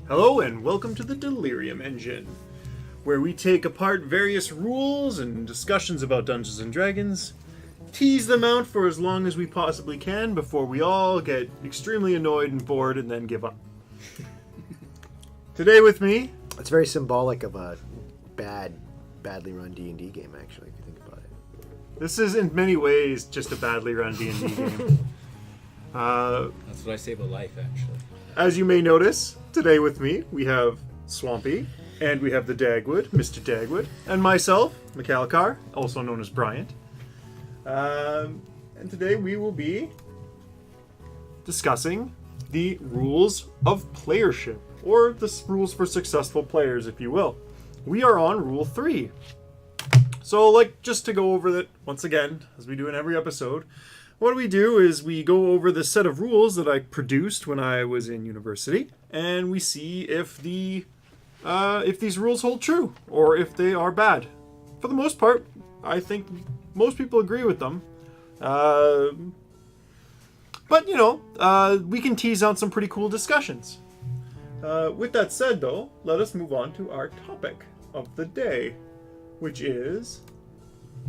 Hello and welcome to the Delirium engine, where we take apart various rules and discussions about Dungeons & Dragons, tease them out for as long as we possibly can before we all get extremely annoyed and bored and then give up. Today with me... It's very symbolic of a badly run D&D game, actually, if you think about it. This is in many ways just a badly run D&D game. That's what I say about life, actually. As you may notice, today with me we have Swampy, and we have the Dagwood, Mr. Dagwood, and myself, Mekhalikhar, also known as Bryant. And today we will be discussing the rules of playership, or the rules for successful players, if you will. We are on Rule 3. So, just to go over that once again, as we do in every episode, what we do is we go over the set of rules that I produced when I was in university, and we see if these rules hold true, or if they are bad. For the most part, I think most people agree with them. But, we can tease out some pretty cool discussions. With that said, though, let us move on to our topic of the day, which is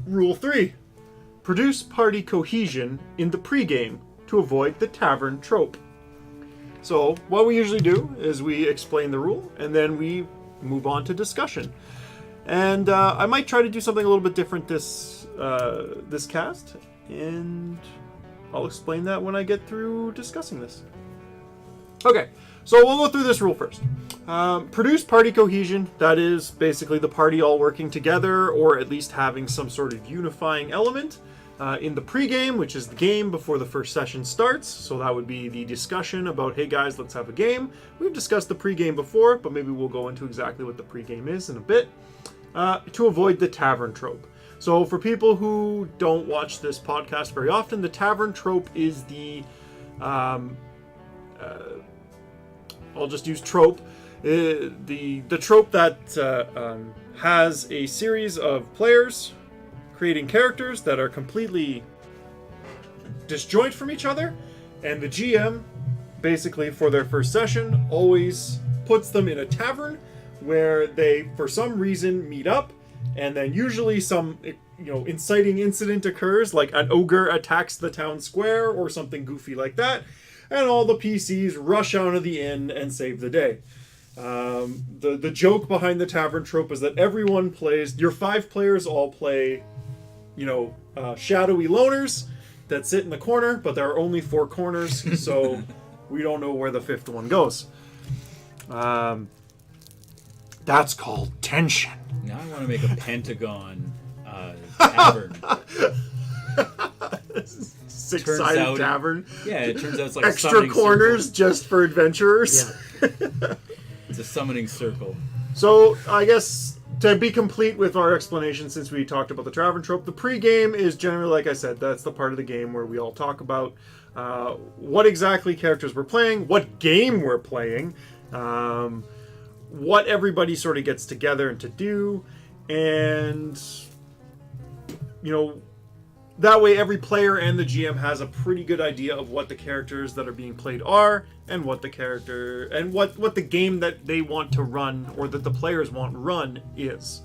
Rule 3. Produce party cohesion in the pregame to avoid the tavern trope. So, what we usually do is we explain the rule, and then we move on to discussion. And I might try to do something a little bit different this cast, and I'll explain that when I get through discussing this. Okay, so we'll go through this rule first. Produce party cohesion, that is basically the party all working together, or at least having some sort of unifying element. In the pregame, which is the game before the first session starts. So that would be the discussion about, hey guys, let's have a game. We've discussed the pregame before, but maybe we'll go into exactly what the pregame is in a bit. To avoid the tavern trope. So for people who don't watch this podcast very often, the tavern trope is the... I'll just use trope. The trope that has a series of players creating characters that are completely disjoint from each other, and the GM, basically for their first session, always puts them in a tavern where they, for some reason, meet up, and then usually some, inciting incident occurs, like an ogre attacks the town square or something goofy like that, and all the PCs rush out of the inn and save the day. The joke behind the tavern trope is that everyone plays, your 5 players all play shadowy loners that sit in the corner, but there are only 4 corners, so we don't know where the 5th one goes. That's called tension. Now I want to make a pentagon tavern. Six-sided tavern. Yeah, it turns out it's like extra a corners circle. just for adventurers. Yeah. It's a summoning circle. So I guess to be complete with our explanation, since we talked about the tavern trope, the pregame is generally, like I said, that's the part of the game where we all talk about what exactly characters we're playing, what game we're playing, what everybody sort of gets together and to do, and that way every player and the GM has a pretty good idea of what the characters that are being played are, and what the character and what the game that they want to run, or that the players want run, is.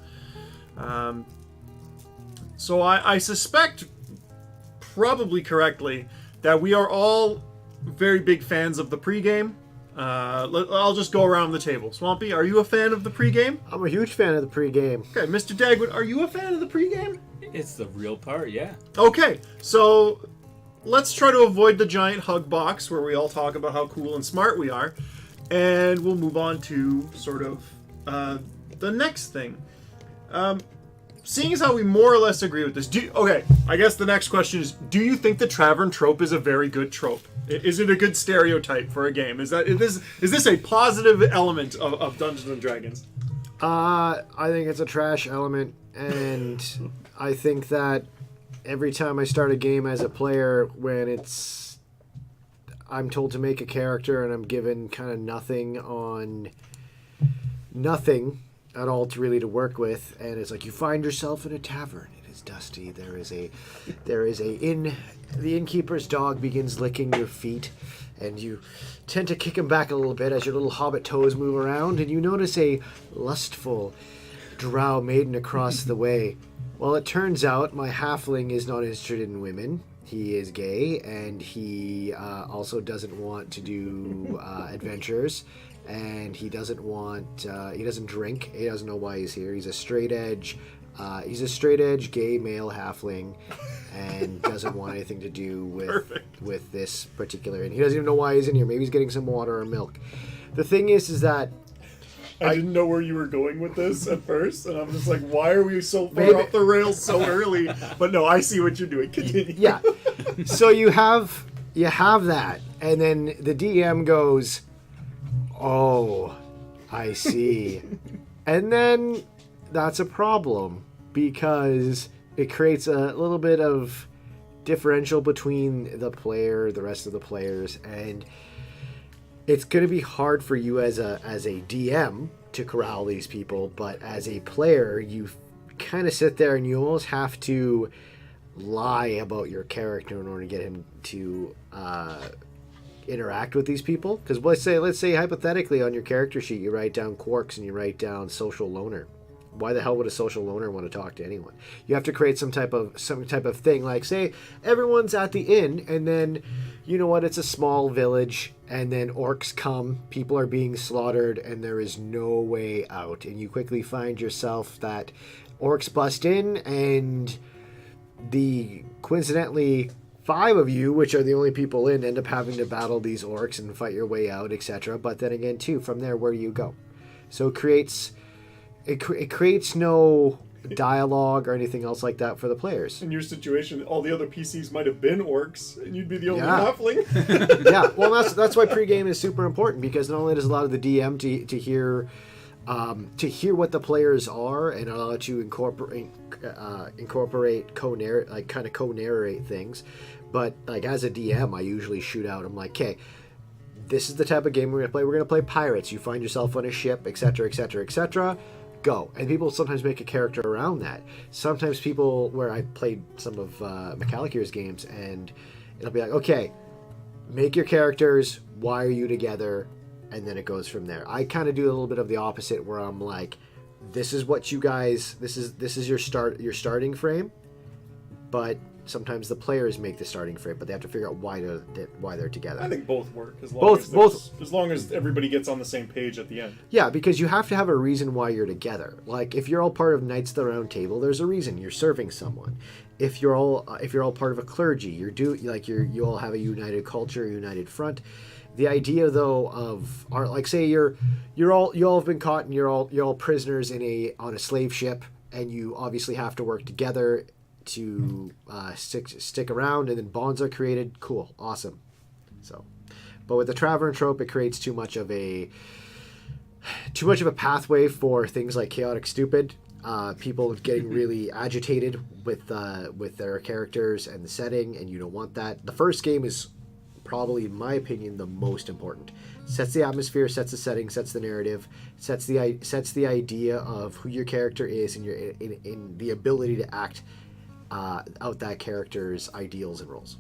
So I suspect, probably correctly, that we are all very big fans of the pregame. I'll just go around the table. Swampy, are you a fan of the pregame? I'm a huge fan of the pregame. Okay, Mr. Dagwood, are you a fan of the pregame? It's the real part, yeah. Okay, so let's try to avoid the giant hug box where we all talk about how cool and smart we are, and we'll move on to sort of the next thing. Seeing as how we more or less agree with this, I guess the next question is, do you think the tavern trope is a very good trope? Is it a good stereotype for a game? Is this a positive element of Dungeons and Dragons? I think it's a trash element, and I think that every time I start a game as a player, when I'm told to make a character and I'm given kind of nothing at all to work with, and it's like you find yourself in a tavern. It is dusty. The innkeeper's dog begins licking your feet, and you tend to kick him back a little bit as your little hobbit toes move around, and you notice a lustful drow maiden across the way. Well, it turns out my halfling is not interested in women. He is gay, and he also doesn't want to do adventures, and he doesn't drink. He doesn't know why he's here. He's a straight edge gay male halfling, and doesn't want anything to do with this particular. And he doesn't even know why he's in here. Maybe he's getting some water or milk. The thing is that I didn't know where you were going with this at first, and I'm just like, why are we so far off the rails so early? But no, I see what you're doing. Continue. Yeah. So you have that, and then the DM goes, "Oh, I see," and then that's a problem because it creates a little bit of differential between the rest of the players, and it's going to be hard for you as a DM to corral these people, but as a player, you kind of sit there and you almost have to lie about your character in order to get him to interact with these people. Because let's say hypothetically on your character sheet you write down quarks and you write down social loner. Why the hell would a social loner want to talk to anyone? You have to create some type of thing, like say everyone's at the inn, and then you know what, it's a small village, and then orcs come, people are being slaughtered, and there is no way out, and you quickly find yourself that orcs bust in, and coincidentally 5 of you, which are the only people in, end up having to battle these orcs and fight your way out, etc. But then again too, from there, where do you go? So it creates no dialogue or anything else like that for the players. In your situation, all the other PCs might have been orcs, and you'd be the only halfling. Yeah, well, that's why pregame is super important, because not only does it allow the DM to hear what the players are, and allow to incorporate co-narrate things, but like as a DM, I usually shoot out. I'm like, okay, this is the type of game we're gonna play. We're gonna play pirates. You find yourself on a ship, etc., etc., etc. Go. And people sometimes make a character around that. Sometimes people, where I played some of Mekhalikhir's games, and it'll be like, okay, make your characters, why are you together, and then it goes from there. I kind of do a little bit of the opposite, where I'm like, this is what you guys, this is your starting frame, but sometimes the players make the starting frame, but they have to figure out why they're together. I think both work as long as everybody gets on the same page at the end. Yeah, because you have to have a reason why you're together. Like if you're all part of Knights of the Round Table, there's a reason you're serving someone. If you're all part of a clergy, you all have a united culture, a united front. The idea though of like say you all have been caught and you're all prisoners on a slave ship, and you obviously have to work together to stick around, and then bonds are created. Cool, awesome. So, but with the Tavern trope, it creates too much of a pathway for things like chaotic stupid. People getting really agitated with their characters and the setting, and you don't want that. The first game is probably, in my opinion, the most important. Sets the atmosphere, sets the setting, sets the narrative, sets the idea of who your character is, and in the ability to act out that character's ideals and roles.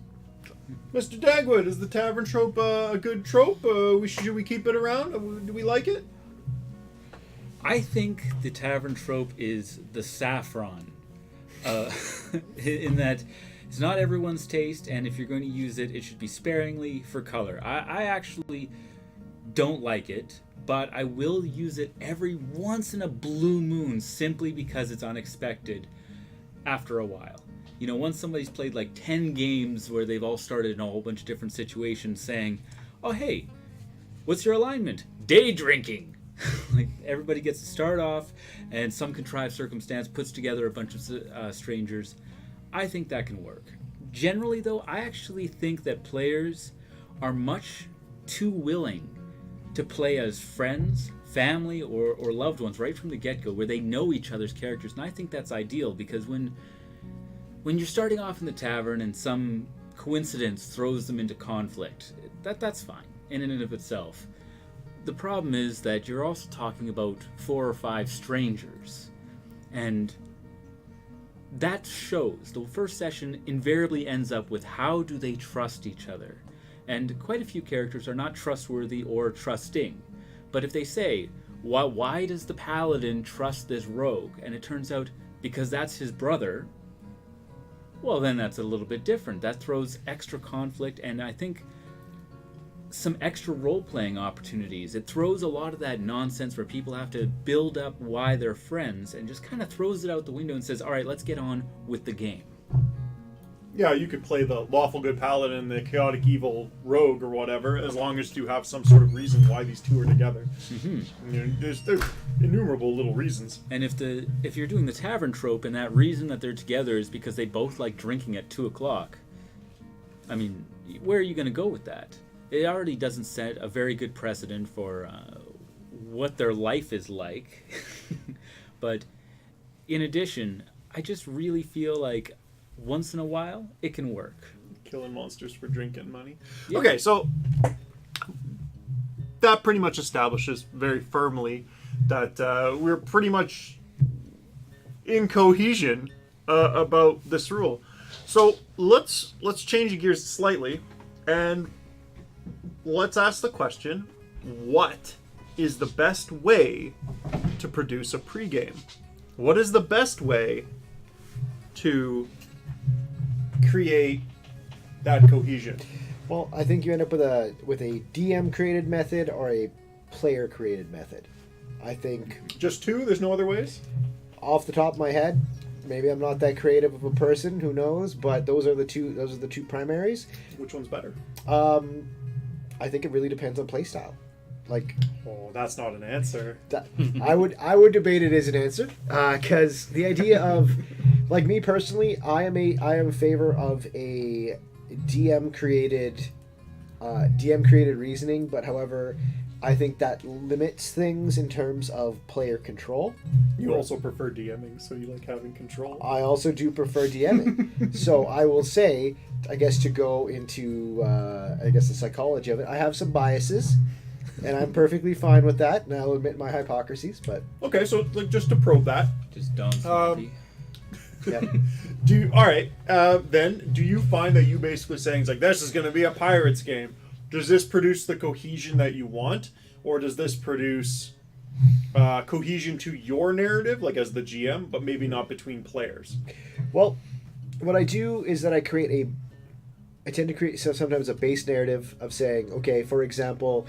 Mr. Dagwood, is the tavern trope a good trope? Should we keep it around? Do we like it? I think the tavern trope is the saffron, in that it's not everyone's taste, and if you're going to use it, it should be sparingly for color. I actually don't like it, but I will use it every once in a blue moon, simply because it's unexpected after a while. You know, once somebody's played like 10 games where they've all started in a whole bunch of different situations saying, oh hey, what's your alignment? Day drinking. Like everybody gets to start off, and some contrived circumstance puts together a bunch of strangers. I think that can work. Generally though, I actually think that players are much too willing to play as friends, family, or loved ones right from the get-go, where they know each other's characters. And I think that's ideal, because when you're starting off in the tavern and some coincidence throws them into conflict, that's fine in and of itself. The problem is that you're also talking about 4 or 5 strangers, and that shows. The first session invariably ends up with, how do they trust each other? And quite a few characters are not trustworthy or trusting. But if they say, why does the paladin trust this rogue? And it turns out because that's his brother, well, then that's a little bit different. That throws extra conflict, and I think some extra role-playing opportunities. It throws a lot of that nonsense where people have to build up why they're friends and just kind of throws it out the window and says, all right, let's get on with the game. Yeah, you could play the lawful good paladin, the chaotic evil rogue, or whatever, as long as you have some sort of reason why these two are together. Mm-hmm. There's innumerable little reasons. And if you're doing the tavern trope and that reason that they're together is because they both like drinking at 2 o'clock, I mean, where are you going to go with that? It already doesn't set a very good precedent for what their life is like. But in addition, I just really feel like once in a while, it can work. Killing monsters for drinking money. Yeah. Okay, so that pretty much establishes very firmly that we're pretty much in cohesion about this rule. So let's change gears slightly, and let's ask the question: what is the best way to produce a pregame? What is the best way to create that cohesion? Well, I think you end up with a DM created method or a player created method. I think Just two? There's no other ways? off the top of my head, maybe I'm not that creative of a person, who knows, but those are the two primaries. Which one's better? I think it really depends on playstyle. Like, Oh, that's not an answer. that, I would debate it as an answer, because the idea of, like, me personally, I am in favor of a DM created reasoning, but however, I think that limits things in terms of player control. You also prefer DMing, so you like having control. I also do prefer DMing. So I will say, I guess to go into the psychology of it, I have some biases, and I'm perfectly fine with that, and I'll admit my hypocrisies, but Okay, so like just to probe that, Just Don Swampy. yeah. Then do you find that you basically saying it's like this is going to be a pirates game? Does this produce the cohesion that you want, or does this produce cohesion to your narrative, like as the GM, but maybe not between players? Well, what I do is that I tend to create sometimes a base narrative of saying, okay, for example,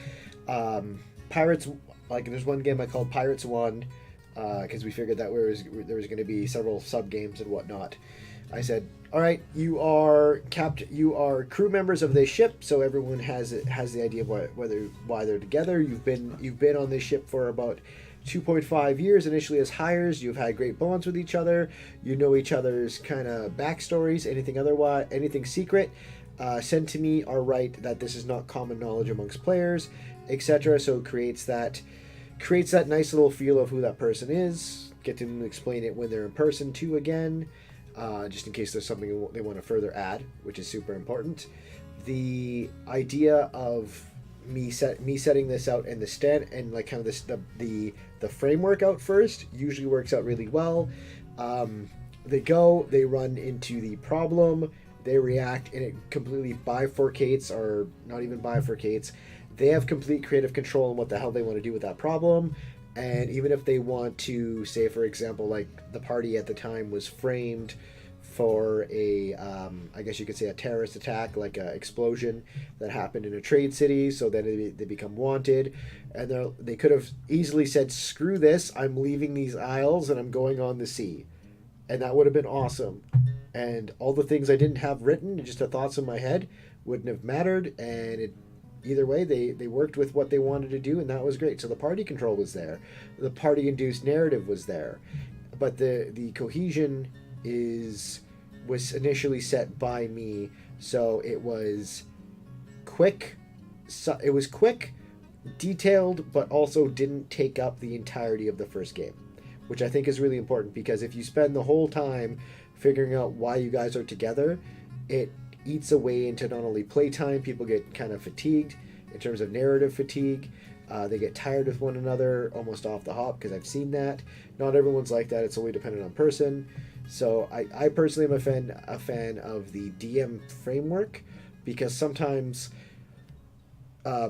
Pirates, like there's one game I called Pirates 1, because we figured that there was going to be several sub games and whatnot. I said, all right, you are crew members of this ship, so everyone has the idea of why they're together. You've been on this ship for about 2.5 years initially as hires. You've had great bonds with each other. You know each other's kind of backstories. Anything secret sent to me are right that this is not common knowledge amongst players, etc. So it creates that nice little feel of who that person is. Get them to explain it when they're in person too again, just in case there's something they want to further add, which is super important. The idea of me setting this out and like kind of the framework out first usually works out really well. They run into the problem, they react, and it completely bifurcates, or not even bifurcates. They have complete creative control on what the hell they want to do with that problem. And even if they want to, say, for example, like the party at the time was framed for I guess you could say a terrorist attack, like an explosion that happened in a trade city, so then they become wanted. And they could have easily said, screw this, I'm leaving these isles and I'm going on the sea. And that would have been awesome. And all the things I didn't have written, just the thoughts in my head, wouldn't have mattered. And either way, they worked with what they wanted to do, and that was great. So the party control was there. The party-induced narrative was there. But the cohesion was initially set by me, so it was quick. It was quick, detailed, but also didn't take up the entirety of the first game, which I think is really important, because if you spend the whole time figuring out why you guys are together, it eats away into not only playtime. People get kind of fatigued in terms of narrative fatigue. They get tired with one another almost off the hop, because I've seen that. Not everyone's like that. It's only dependent on person. So I personally am a fan of the DM framework, because sometimes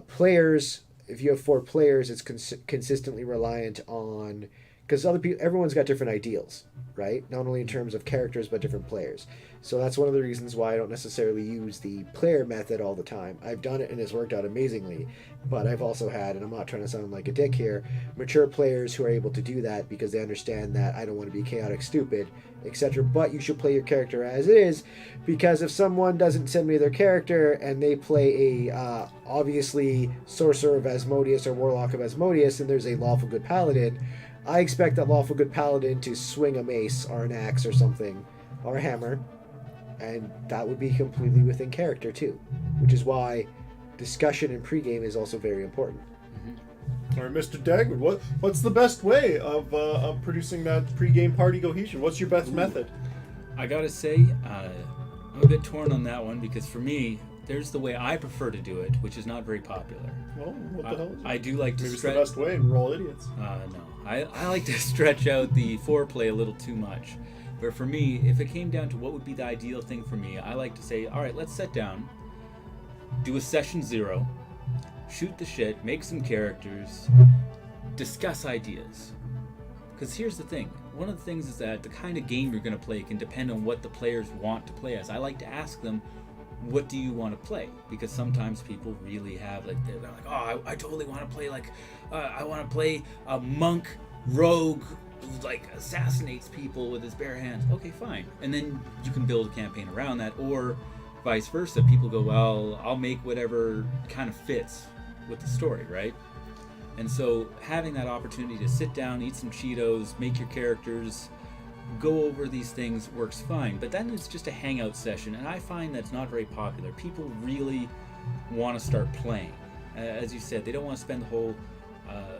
players, if you have 4 players, it's consistently reliant on, because other people, everyone's got different ideals, right? Not only in terms of characters, but different players. So that's one of the reasons why I don't necessarily use the player method all the time. I've done it and it's worked out amazingly, but I've also had, and I'm not trying to sound like a dick here, mature players who are able to do that because they understand that I don't want to be chaotic stupid, etc. But you should play your character as it is, because if someone doesn't send me their character and they play a obviously Sorcerer of Asmodeus or Warlock of Asmodeus and there's a Lawful Good Paladin, I expect that Lawful Good Paladin to swing a mace or an axe or something, or a hammer, and that would be completely within character too, which is why discussion in pregame is also very important. All right, Mr. Dagwood, what's the best way of producing that pregame party cohesion? What's your best method? I gotta say, I'm a bit torn on that one, because for me, there's the way I prefer to do it, which is not very popular. Well, what the hell is it? I do like to Maybe stretch. it's the best way and we're all idiots. No, I like to stretch out the foreplay a little too much. Where for me, if it came down to what would be the ideal thing for me, I like to say, all right, let's sit down, do a session 0, shoot the shit, make some characters, discuss ideas. Because here's the thing. One of the things is that the kind of game you're going to play can depend on what the players want to play as. I like to ask them, what do you want to play? Because sometimes people really have, like, they're like, oh, I totally want to play, like, I want to play a monk rogue who, like, assassinates people with his bare hands. Okay, fine. And then you can build a campaign around that, or vice versa. People go, well, I'll make whatever kind of fits with the story, right? And so having that opportunity to sit down, eat some Cheetos, make your characters, go over these things works fine. But then it's just a hangout session, and I find that's not very popular. People really want to start playing. As you said, they don't want to spend the whole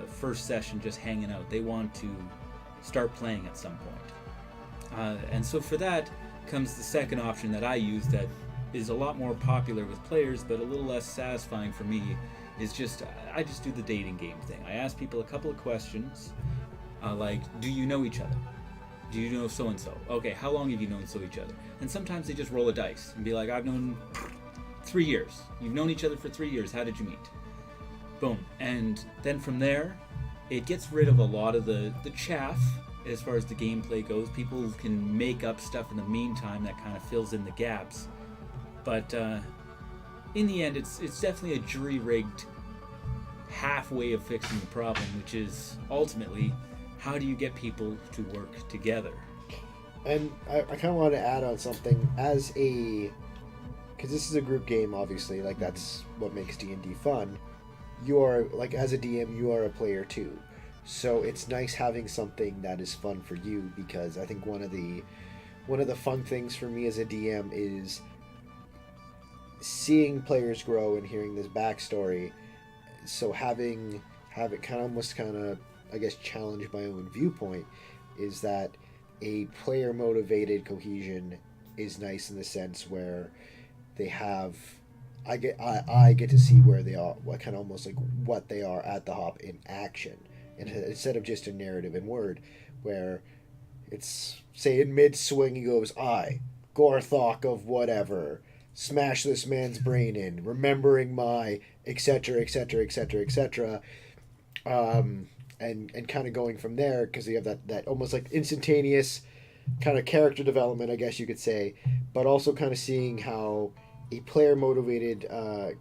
first session just hanging out. They want to start playing at some point. And so for that comes the second option that I use that is a lot more popular with players, but a little less satisfying for me, is just, I just do the dating game thing. I ask people a couple of questions, like, do you know each other? Do you know so-and-so? Okay, how long have you known each other? And sometimes they just roll a dice and be like, I've known 3 years. You've known each other for 3 years. How did you meet? Boom. And then from there, it gets rid of a lot of the chaff as far as the gameplay goes. People can make up stuff in the meantime that kind of fills in the gaps. But in the end, it's definitely a jury-rigged halfway of fixing the problem, which is ultimately, how do you get people to work together? And I kind of want to add on something as a, because this is a group game, obviously, like that's what makes D&D fun. You are, like, as a DM, you are a player too, so it's nice having something that is fun for you, because I think one of the fun things for me as a DM is seeing players grow and hearing this backstory. So have it kind of I guess challenge my own viewpoint, is that a player motivated cohesion is nice in the sense where they have, I get to see where they are, what kind of almost like what they are at the hop in action, and instead of just a narrative in word, where it's, say, in mid swing he goes, I, Gorthok of whatever, smash this man's brain in, remembering my etc etc etc etc, and kind of going from there, because you have that almost like instantaneous kind of character development, I guess you could say, but also kind of seeing how a player motivated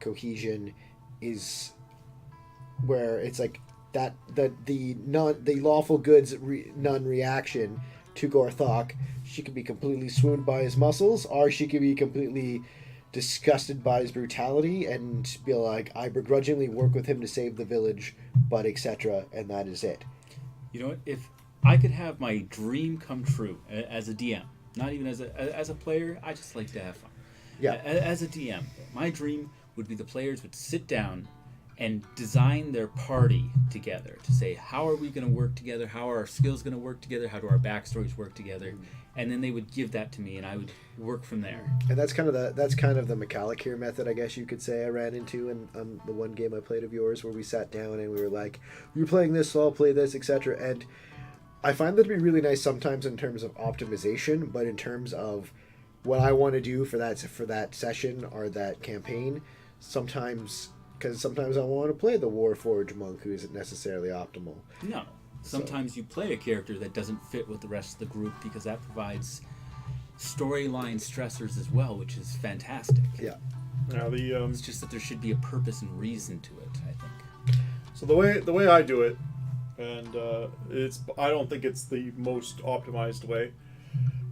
cohesion is where it's like that the lawful goods nun reaction to Gorthok, she could be completely swooned by his muscles, or she could be completely disgusted by his brutality and be like, I begrudgingly work with him to save the village, but etc., and that is it. You know what? If I could have my dream come true as a DM, not even as a player, I just like to have fun. Yeah. As a DM, my dream would be the players would sit down and design their party together to say, how are we going to work together? How are our skills going to work together? How do our backstories work together? And then they would give that to me, and I would work from there. And that's kind of the Mekhalikhar method, I guess you could say, I ran into in the one game I played of yours, where we sat down and we were like, you're playing this, so I'll play this, etc. And I find that to be really nice sometimes in terms of optimization, but in terms of what I want to do for that session or that campaign, sometimes because sometimes I want to play the Warforged monk who isn't necessarily optimal. No. Sometimes you play a character that doesn't fit with the rest of the group because that provides storyline stressors as well, which is fantastic. Yeah. Now It's just that there should be a purpose and reason to it, I think. so the way I do it, and I don't think it's the most optimized way,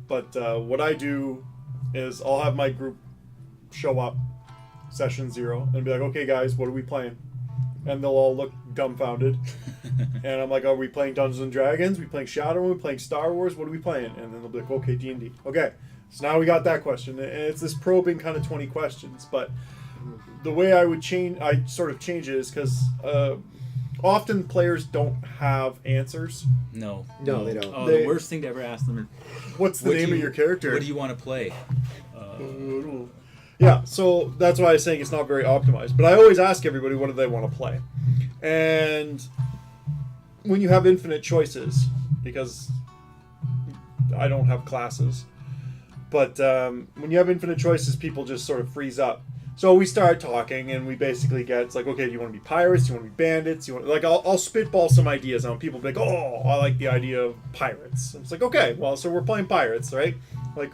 but what I do is I'll have my group show up session 0 and be like, okay guys, what are we playing? And they'll all look dumbfounded. And I'm like, are we playing Dungeons and Dragons? Are we playing Shadowrun? Are we playing Star Wars? What are we playing? And then they'll be like, okay, D&D. Okay, so now we got that question. And it's this probing kind of 20 questions. But the way I sort of change it is because often players don't have answers. No, they don't. Oh, the worst thing to ever ask them is, What's the name of your character? what do you want to play? Yeah, so that's why I was saying it's not very optimized. But I always ask everybody, what do they want to play? And when you have infinite choices, because I don't have classes, but when you have infinite choices, people just sort of freeze up. So we start talking, and we basically get, it's like, okay, do you want to be pirates? Do you want to be bandits? I'll spitball some ideas on people, be like, oh, I like the idea of pirates. And it's like, okay, well, so we're playing pirates, right? Like,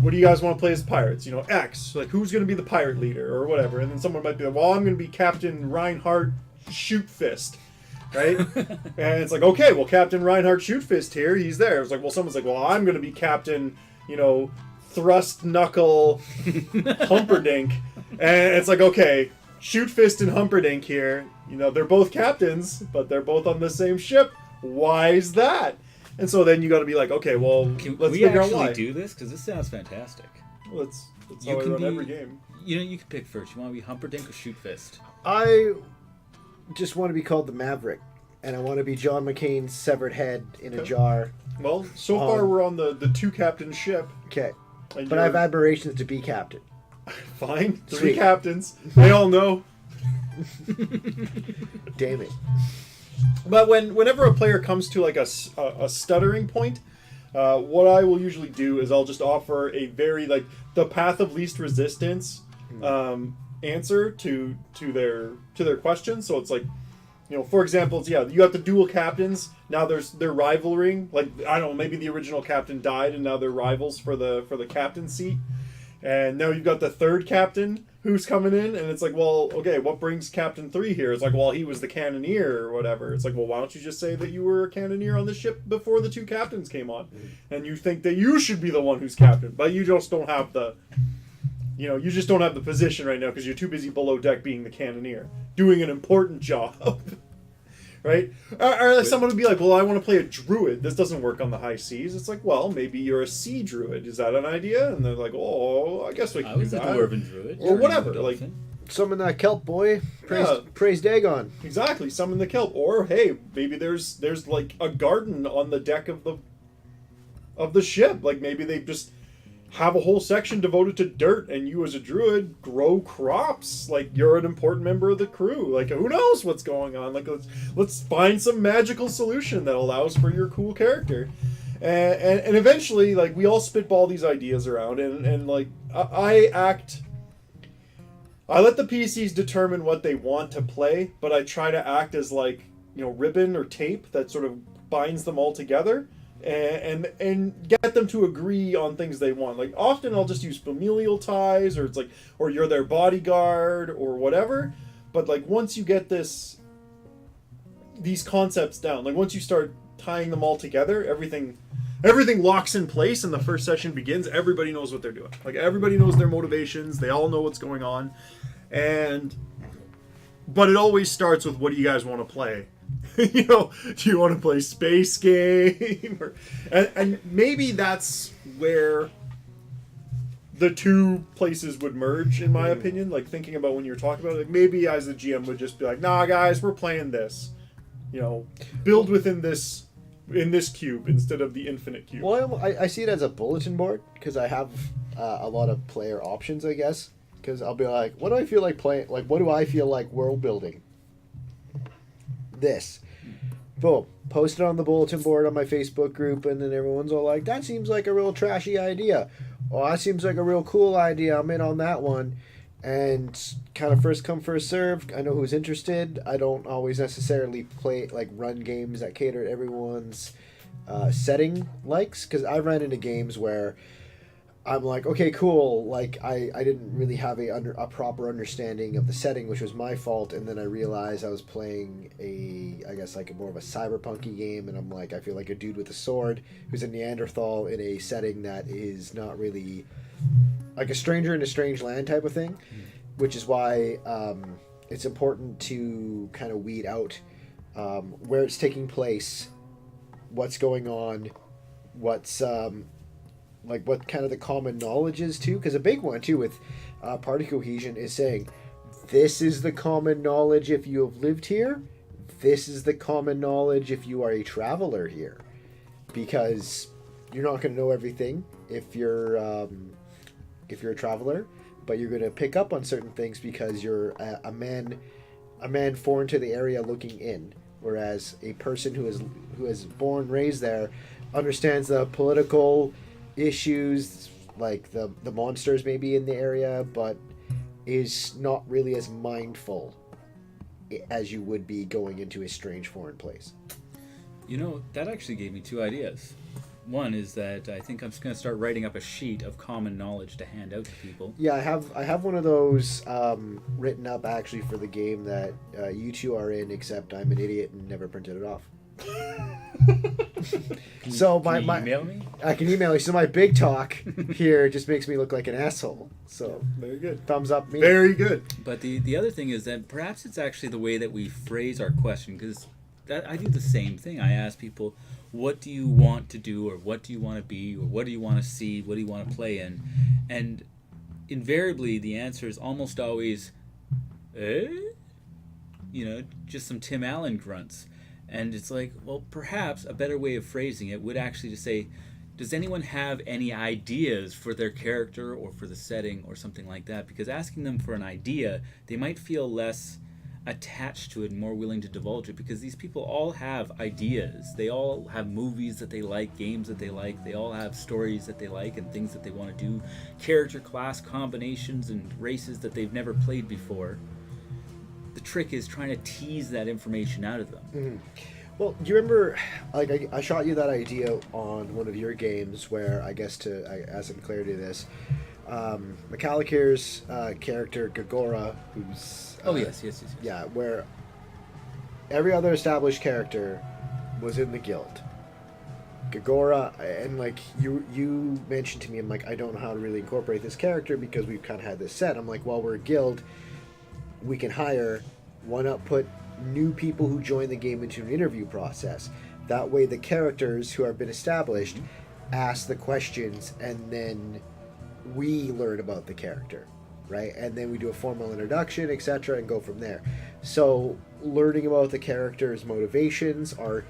what do you guys want to play as pirates? X. Like, who's going to be the pirate leader or whatever? And then someone might be like, well, I'm going to be Captain Reinhardt Shootfist, right? And it's like, okay, well, Captain Reinhardt Shootfist here, he's there. It's like, well, someone's like, well, I'm going to be Captain, Thrust Knuckle Humperdinck. And it's like, okay, Shootfist and Humperdinck here, they're both captains, but they're both on the same ship. Why is that? And so then you got to be like, okay, well, let's we figure out why. actually do this? Because this sounds fantastic. Well, that's how I run every game. You can pick first. You want to be Humperdinck or Shootfist? I just want to be called the Maverick, and I want to be John McCain's severed head in a jar. Well, so far we're on the 2-captain ship. Okay. But I have admirations to be captain. Fine. 3 Sweet. captains. They all know. Damn it. But whenever a player comes to like a stuttering point, what I will usually do is I'll just offer a very the path of least resistance answer to their question. So it's like, for example, it's, you have the dual captains. Now they're rivaling. Like, I don't know, maybe the original captain died and now they're rivals for the captain seat. And now you've got the third captain who's coming in, and it's like, well, okay, what brings Captain 3 here? It's like, well, he was the cannoneer or whatever. It's like, well, why don't you just say that you were a cannoneer on the ship before the 2 captains came on? And you think that you should be the one who's captain, but you just don't have the, you just don't have the position right now because you're too busy below deck being the cannoneer, doing an important job. Right? Or someone would be like, well, I want to play a druid. This doesn't work on the high seas. It's like, well, maybe you're a sea druid. Is that an idea? And they're like, oh, I guess we can do that. I was a dwarven druid. Or whatever. Like, summon that kelp, boy. Praise Dagon. Exactly. Summon the kelp. Or, hey, maybe there's like a garden on the deck of the ship. Like, maybe they just have a whole section devoted to dirt, and you as a druid grow crops. Like, you're an important member of the crew. Like, who knows what's going on? Like, let's find some magical solution that allows for your cool character. And eventually, like, we all spitball these ideas around, and like, I let the PCs determine what they want to play, but I try to act as, like, ribbon or tape that sort of binds them all together. And get them to agree on things they want. Like, often I'll just use familial ties, or it's like, or you're their bodyguard, or whatever. But like, once you get these concepts down, like once you start tying them all together, everything locks in place, and the first session begins. Everybody knows what they're doing. Like, everybody knows their motivations. They all know what's going on, but it always starts with, what do you guys want to play? Do you want to play space game? And maybe that's where the 2 places would merge, in my opinion. Like, thinking about when you're talking about it, like, maybe as the GM would just be like, nah, guys, we're playing this. Build within this, in this cube instead of the infinite cube. Well, I see it as a bulletin board, because I have a lot of player options, I guess. Because I'll be like, what do I feel like playing? Like, what do I feel like world building? This. Boom. Post it on the bulletin board on my Facebook group, and then everyone's all like, that seems like a real trashy idea. Oh, that seems like a real cool idea. I'm in on that one. and kind of first come first serve. I know who's interested. I don't always necessarily play run games that cater to everyone's setting likes, because I ran into games where I'm like, okay, cool. Like I didn't really have a proper understanding of the setting, which was my fault. And then I realized I was playing I guess more of a cyberpunky game, and I'm like, I feel like a dude with a sword who's a Neanderthal in a setting that is not really like a stranger in a strange land type of thing, which is why it's important to kind of weed out where it's taking place, what's going on, what's what kind of the common knowledge is too, because a big one too with party cohesion is saying this is the common knowledge if you have lived here, this is the common knowledge if you are a traveler here, because you're not going to know everything if you're a traveler, but you're going to pick up on certain things because you're a man foreign to the area looking in, whereas a person who is born raised there understands the political issues, like the monsters maybe in the area, but is not really as mindful as you would be going into a strange foreign place. That actually gave me two ideas. One is that I think I'm just going to start writing up a sheet of common knowledge to hand out to people. Yeah, I have one of those written up actually for the game that you two are in, except I'm an idiot and never printed it off. So Can you email me? I can email you. So my big talk here just makes me look like an asshole. So Very good. thumbs up me. Very good. But the other thing is that perhaps it's actually the way that we phrase our question, because I do the same thing. I ask people, what do you want to do, or what do you want to be, or what do you want to see, what do you want to play in? And invariably the answer is almost always, just some Tim Allen grunts. And it's like, well, perhaps a better way of phrasing it would actually to say, does anyone have any ideas for their character or for the setting or something like that? Because asking them for an idea, they might feel less attached to it and more willing to divulge it, because these people all have ideas. They all have movies that they like, games that they like. They all have stories that they like and things that they want to do, character class combinations and races that they've never played before. The trick is trying to tease that information out of them. Mm-hmm. Well, do you remember, I shot you that idea on one of your games where, I guess to add some clarity to this, Mekhalikhir's character, Gagora, who's... Yes. Yeah, where every other established character was in the guild. Gagora, and you mentioned to me, I'm like, I don't know how to really incorporate this character because we've kind of had this set. I'm like, well, we're a guild, we can hire, why not put new people who join the game into an interview process? That way the characters who have been established ask the questions, and then we learn about the character, right? And then we do a formal introduction, etc., and go from there. So learning about the character's motivations, or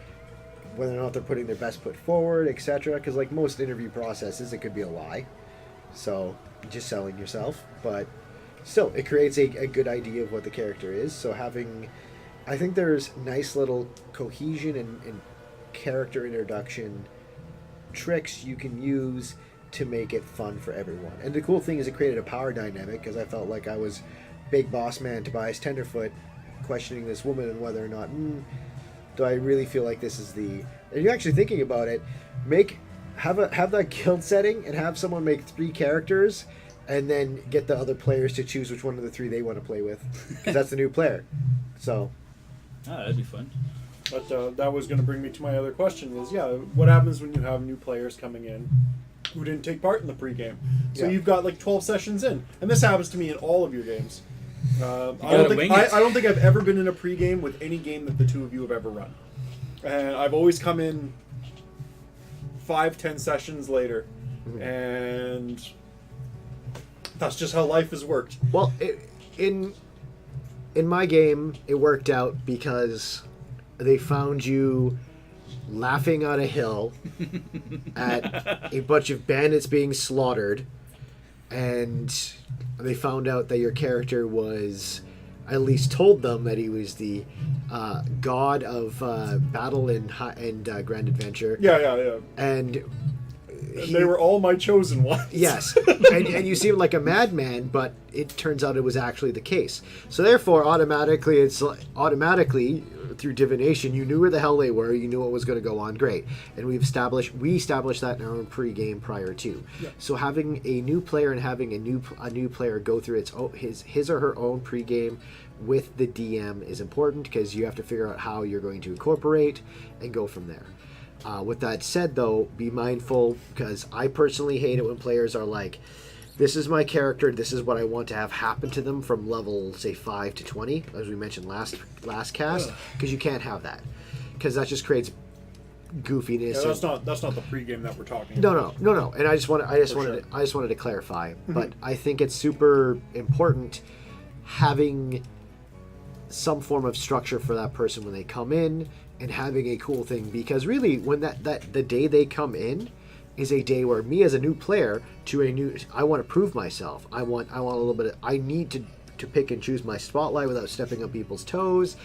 whether or not they're putting their best foot forward, etc., because most interview processes, it could be a lie, so just selling yourself, but still, it creates a good idea of what the character is. So I think there's nice little cohesion and character introduction tricks you can use to make it fun for everyone. And the cool thing is it created a power dynamic, because I felt like I was big boss man Tobias Tenderfoot questioning this woman and whether or not, do I really feel like this is the... And you're actually thinking about it, have that guild setting and have someone make 3 characters, and then get the other players to choose which one of the 3 they want to play with, because that's the new player. So, That'd be fun. But that was going to bring me to my other question is, what happens when you have new players coming in who didn't take part in the pregame? So you've got 12 sessions in, and this happens to me in all of your games. I don't think I've ever been in a pregame with any game that the two of you have ever run. And I've always come in 5-10 sessions later, and that's just how life has worked. Well, in my game, it worked out because they found you laughing on a hill at a bunch of bandits being slaughtered, and they found out that your character was, at least told them that he was the god of battle and grand adventure. Yeah. And They were all my chosen ones. Yes, and you seem like a madman, but it turns out it was actually the case. So therefore, automatically through divination, you knew where the hell they were. You knew what was going to go on. Great, and we established that in our own pre-game prior to. Yeah. So having a new player and having a new player go through his or her own pre-game with the DM is important, because you have to figure out how you're going to incorporate and go from there. With that said, though, be mindful, because I personally hate it when players are like, this is my character, this is what I want to have happen to them from level, say, 5 to 20, as we mentioned last cast, because you can't have that, because that just creates goofiness. Yeah, that's not the pregame that we're talking about. No. And I just wanted to clarify, but I think it's super important having some form of structure for that person when they come in, and having a cool thing, because really when the day they come in is a day where me as a new player I want to prove myself. I want a little bit I need to pick and choose my spotlight without stepping on people's toes.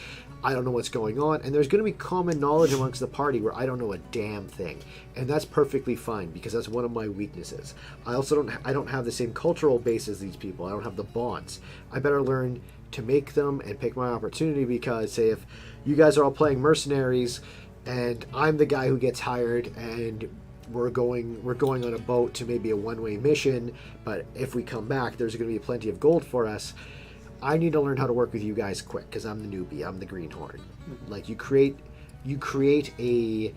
I don't know what's going on, and there's going to be common knowledge amongst the party where I don't know a damn thing, and that's perfectly fine, because that's one of my weaknesses. I don't have the same cultural base as these people. I don't have the bonds. I better learn to make them and pick my opportunity, because say if you guys are all playing mercenaries and I'm the guy who gets hired and we're going on a boat to maybe a one-way mission, but if we come back there's going to be plenty of gold for us, I need to learn how to work with you guys quick, because I'm the newbie, I'm the greenhorn. Like you create a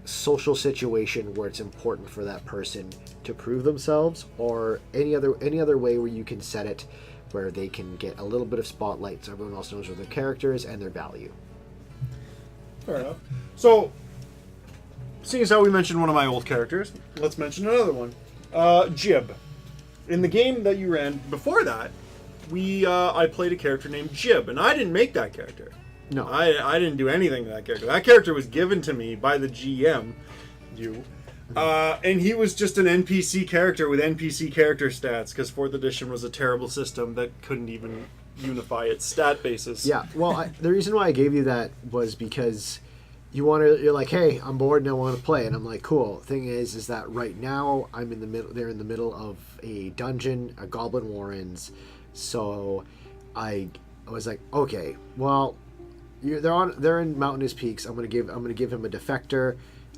social situation where it's important for that person to prove themselves, or any other way where you can set it where they can get a little bit of spotlight so everyone else knows where their character is and their value. Fair enough. So, seeing as how we mentioned one of my old characters, let's mention another one. Jib. In the game that you ran before that, I played a character named Jib, and I didn't make that character. No. I didn't do anything to that character. That character was given to me by the GM, and he was just an NPC character with NPC character stats, because 4th edition was a terrible system that couldn't even unify its stat basis. Yeah, well, the reason why I gave you that was because you're like, hey, I'm bored and I want to play, and I'm like, cool. Thing is that right now they're in the middle of a dungeon, a Goblin Warrens, so I was like, okay, well, they're in Mountainous Peaks. I'm gonna give him a defector.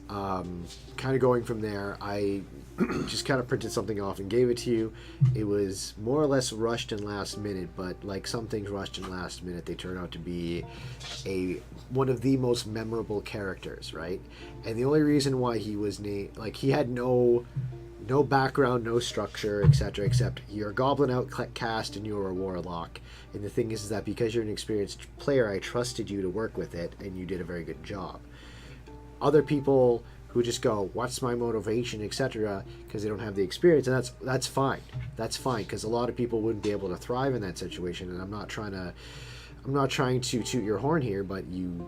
Kind of going from there, I just kind of printed something off and gave it to you. It was more or less rushed and last minute, but like some things rushed and last minute, they turn out to be one of the most memorable characters, right? And the only reason why he was named, like, he had no background, no structure, etc., except you're a goblin outcast and you're a warlock. And the thing is that because you're an experienced player, I trusted you to work with it, and you did a very good job. Other people who just go, what's my motivation, etc., because they don't have the experience, and that's fine. That's fine, because a lot of people wouldn't be able to thrive in that situation, and I'm not trying to toot your horn here, but you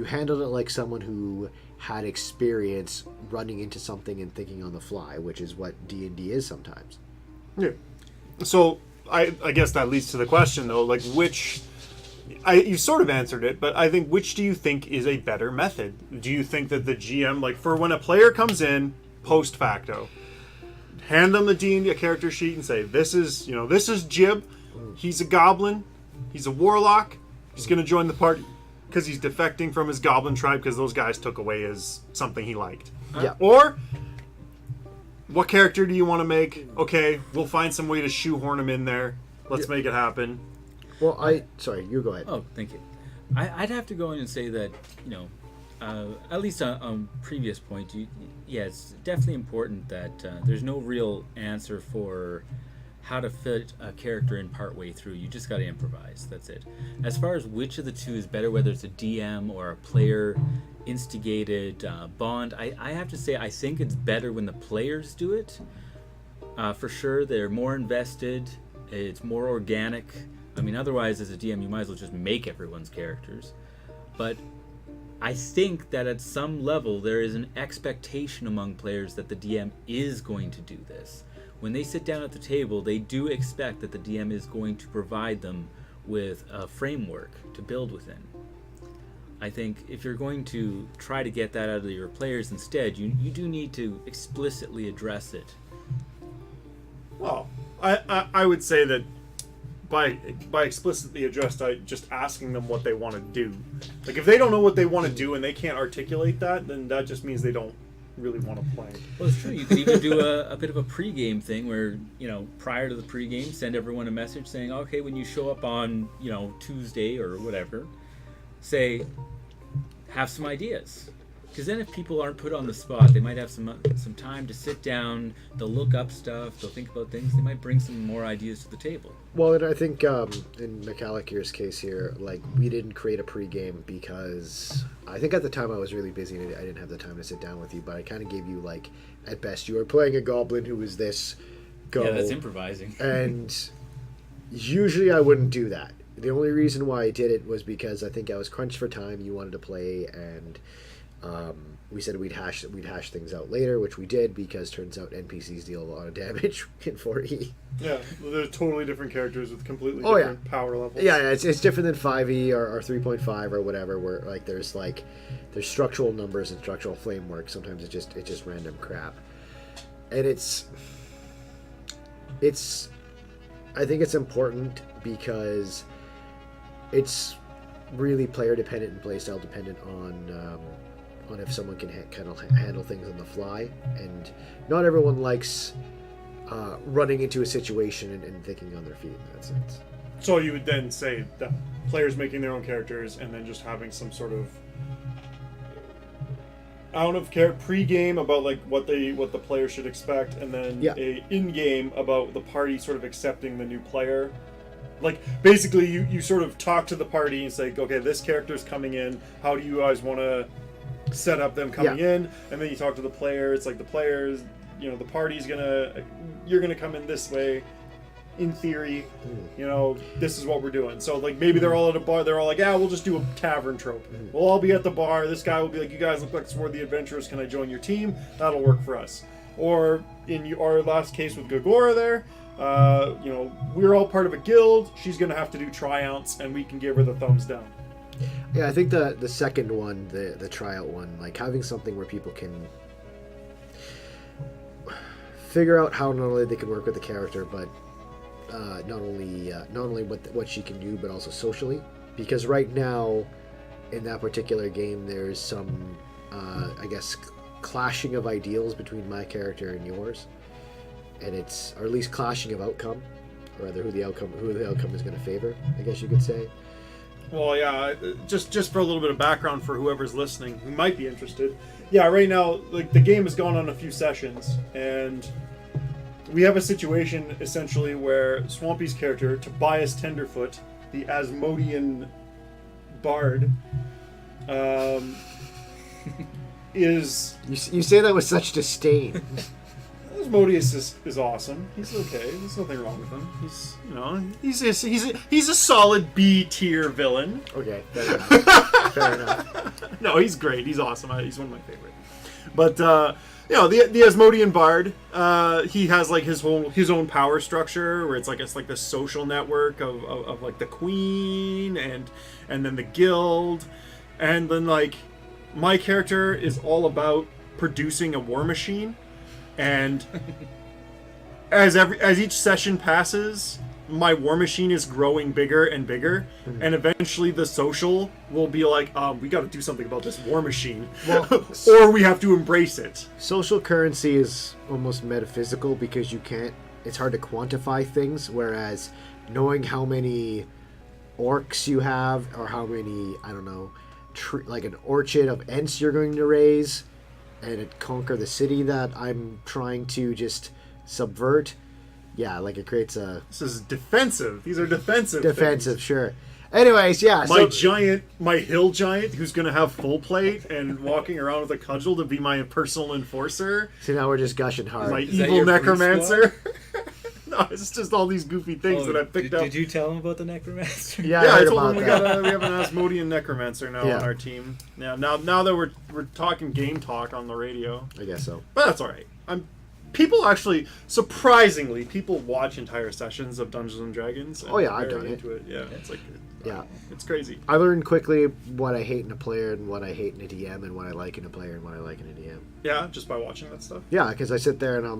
handled it like someone who had experience running into something and thinking on the fly, which is what D&D is sometimes. Yeah. So I guess that leads to the question, though, like, you sort of answered it, but I think, which do you think is a better method? Do you think that the GM, like, for when a player comes in post facto, hand them the D&D character sheet and say, this is Jib, he's a goblin, he's a warlock, he's going to join the party because he's defecting from his goblin tribe because those guys took away his something he liked. Yeah. Or, what character do you want to make? Okay, we'll find some way to shoehorn him in there. Let's make it happen. Well, sorry, you go ahead. Oh, thank you. I'd have to go in and say that, at least on previous point, it's definitely important that there's no real answer for how to fit a character in partway through. You just got to improvise. That's it. As far as which of the two is better, whether it's a DM or a player instigated bond, I have to say I think it's better when the players do it. For sure, they're more invested. It's more organic. I mean, otherwise, as a DM, you might as well just make everyone's characters. But I think that at some level, there is an expectation among players that the DM is going to do this. When they sit down at the table, they do expect that the DM is going to provide them with a framework to build within. I think if you're going to try to get that out of your players instead, you do need to explicitly address it. Well, I would say that by explicitly addressed, just asking them what they want to do. Like, if they don't know what they want to do and they can't articulate that, then that just means they don't really want to play. Well, it's true. You could even do a bit of a pregame thing where, prior to the pregame, send everyone a message saying, okay, when you show up on, Tuesday or whatever, say, have some ideas. Because then if people aren't put on the spot, they might have some time to sit down, they'll look up stuff, they'll think about things, they might bring some more ideas to the table. Well, and I think in Mekhalikhir's case here, like, we didn't create a pregame because I think at the time I was really busy and I didn't have the time to sit down with you, but I kind of gave you, like, at best, you were playing a goblin who was this, go. Yeah, that's improvising. And usually I wouldn't do that. The only reason why I did it was because I think I was crunched for time, you wanted to play, and we said we'd hash things out later, which we did, because turns out NPCs deal a lot of damage in 4E. Yeah, they're totally different characters with completely different power levels. Yeah, it's different than 5E or 3.5 or whatever, where like there's structural numbers and structural framework. Sometimes it's just random crap, and it's I think it's important because it's really player dependent and playstyle dependent on if someone can kind of handle things on the fly, and not everyone likes running into a situation and thinking on their feet in that sense. So you would then say that players making their own characters and then just having some sort of pre-game about like what the player should expect, and then a in-game about the party sort of accepting the new player. Like, basically you sort of talk to the party and say, okay, this character's coming in, how do you guys want to set up them coming in? And then you talk to the player. It's like the players, the party's you're gonna come in this way, in theory, this is what we're doing. So like maybe they're all at a bar, they're all like, yeah, we'll just do a tavern trope. We'll all be at the bar, this guy will be like, you guys look like some of the adventurers, can I join your team? That'll work for us. Or in our last case with Gagora there, we're all part of a guild, she's gonna have to do tryouts and we can give her the thumbs down. Yeah, I think the second one, the tryout one, like having something where people can figure out how not only they can work with the character, but not only what she can do, but also socially. Because right now, in that particular game, there's some, I guess, clashing of ideals between my character and yours, and or at least clashing of outcome, or rather who the outcome is going to favor, I guess you could say. Well, yeah, just for a little bit of background for whoever's listening who might be interested. Yeah, right now, like, the game has gone on a few sessions, and we have a situation, essentially, where Swampy's character, Tobias Tenderfoot, the Asmodean bard, is... You say that with such disdain. Asmodeus is awesome. He's okay. There's nothing wrong with him. He's a solid B tier villain. Okay, fair enough. Fair enough. No, he's great. He's awesome. He's one of my favorite. But the Asmodean bard, he has like his own power structure where it's like the social network of like the queen and then the guild, and then like my character is all about producing a war machine. And as each session passes, my war machine is growing bigger and bigger, and eventually the social will be like, we got to do something about this war machine, or we have to embrace it. Social currency is almost metaphysical because it's hard to quantify things, whereas knowing how many orcs you have, or how many, I don't know, like an orchard of Ents you're going to raise, and conquer the city that I'm trying to just subvert. Yeah, like it creates a... This is defensive. These are defensive Defensive, things. Sure. Anyways, yeah. My hill giant, who's going to have full plate and walking around with a cudgel to be my personal enforcer. See, now we're just gushing hard. My evil necromancer. No, it's just all these goofy things that I picked up. Did you tell him about the necromancer? Yeah, I heard told about him that. we have an Asmodean necromancer now on our team. Yeah, now that we're talking game talk on the radio. I guess so. But that's all right. People actually, surprisingly, people watch entire sessions of Dungeons and Dragons. And Oh yeah, I've very done it. into it. Yeah, it's like Yeah. It's crazy. I learned quickly what I hate in a player and what I hate in a DM and what I like in a player and what I like in a DM. Yeah, just by watching that stuff. Yeah, because I sit there and I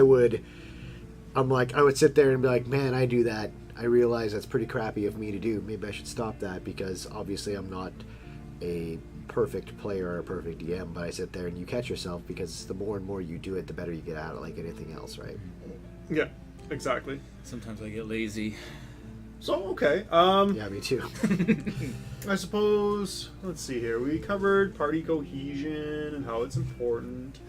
would sit there and be like, man, I do that. I realize that's pretty crappy of me to do. Maybe I should stop that because obviously I'm not a perfect player or a perfect DM, but I sit there and you catch yourself because the more and more you do it, the better you get at it, like anything else, right? Yeah, exactly. Sometimes I get lazy. So, okay. Yeah, me too. I suppose, let's see here. We covered party cohesion and how it's important.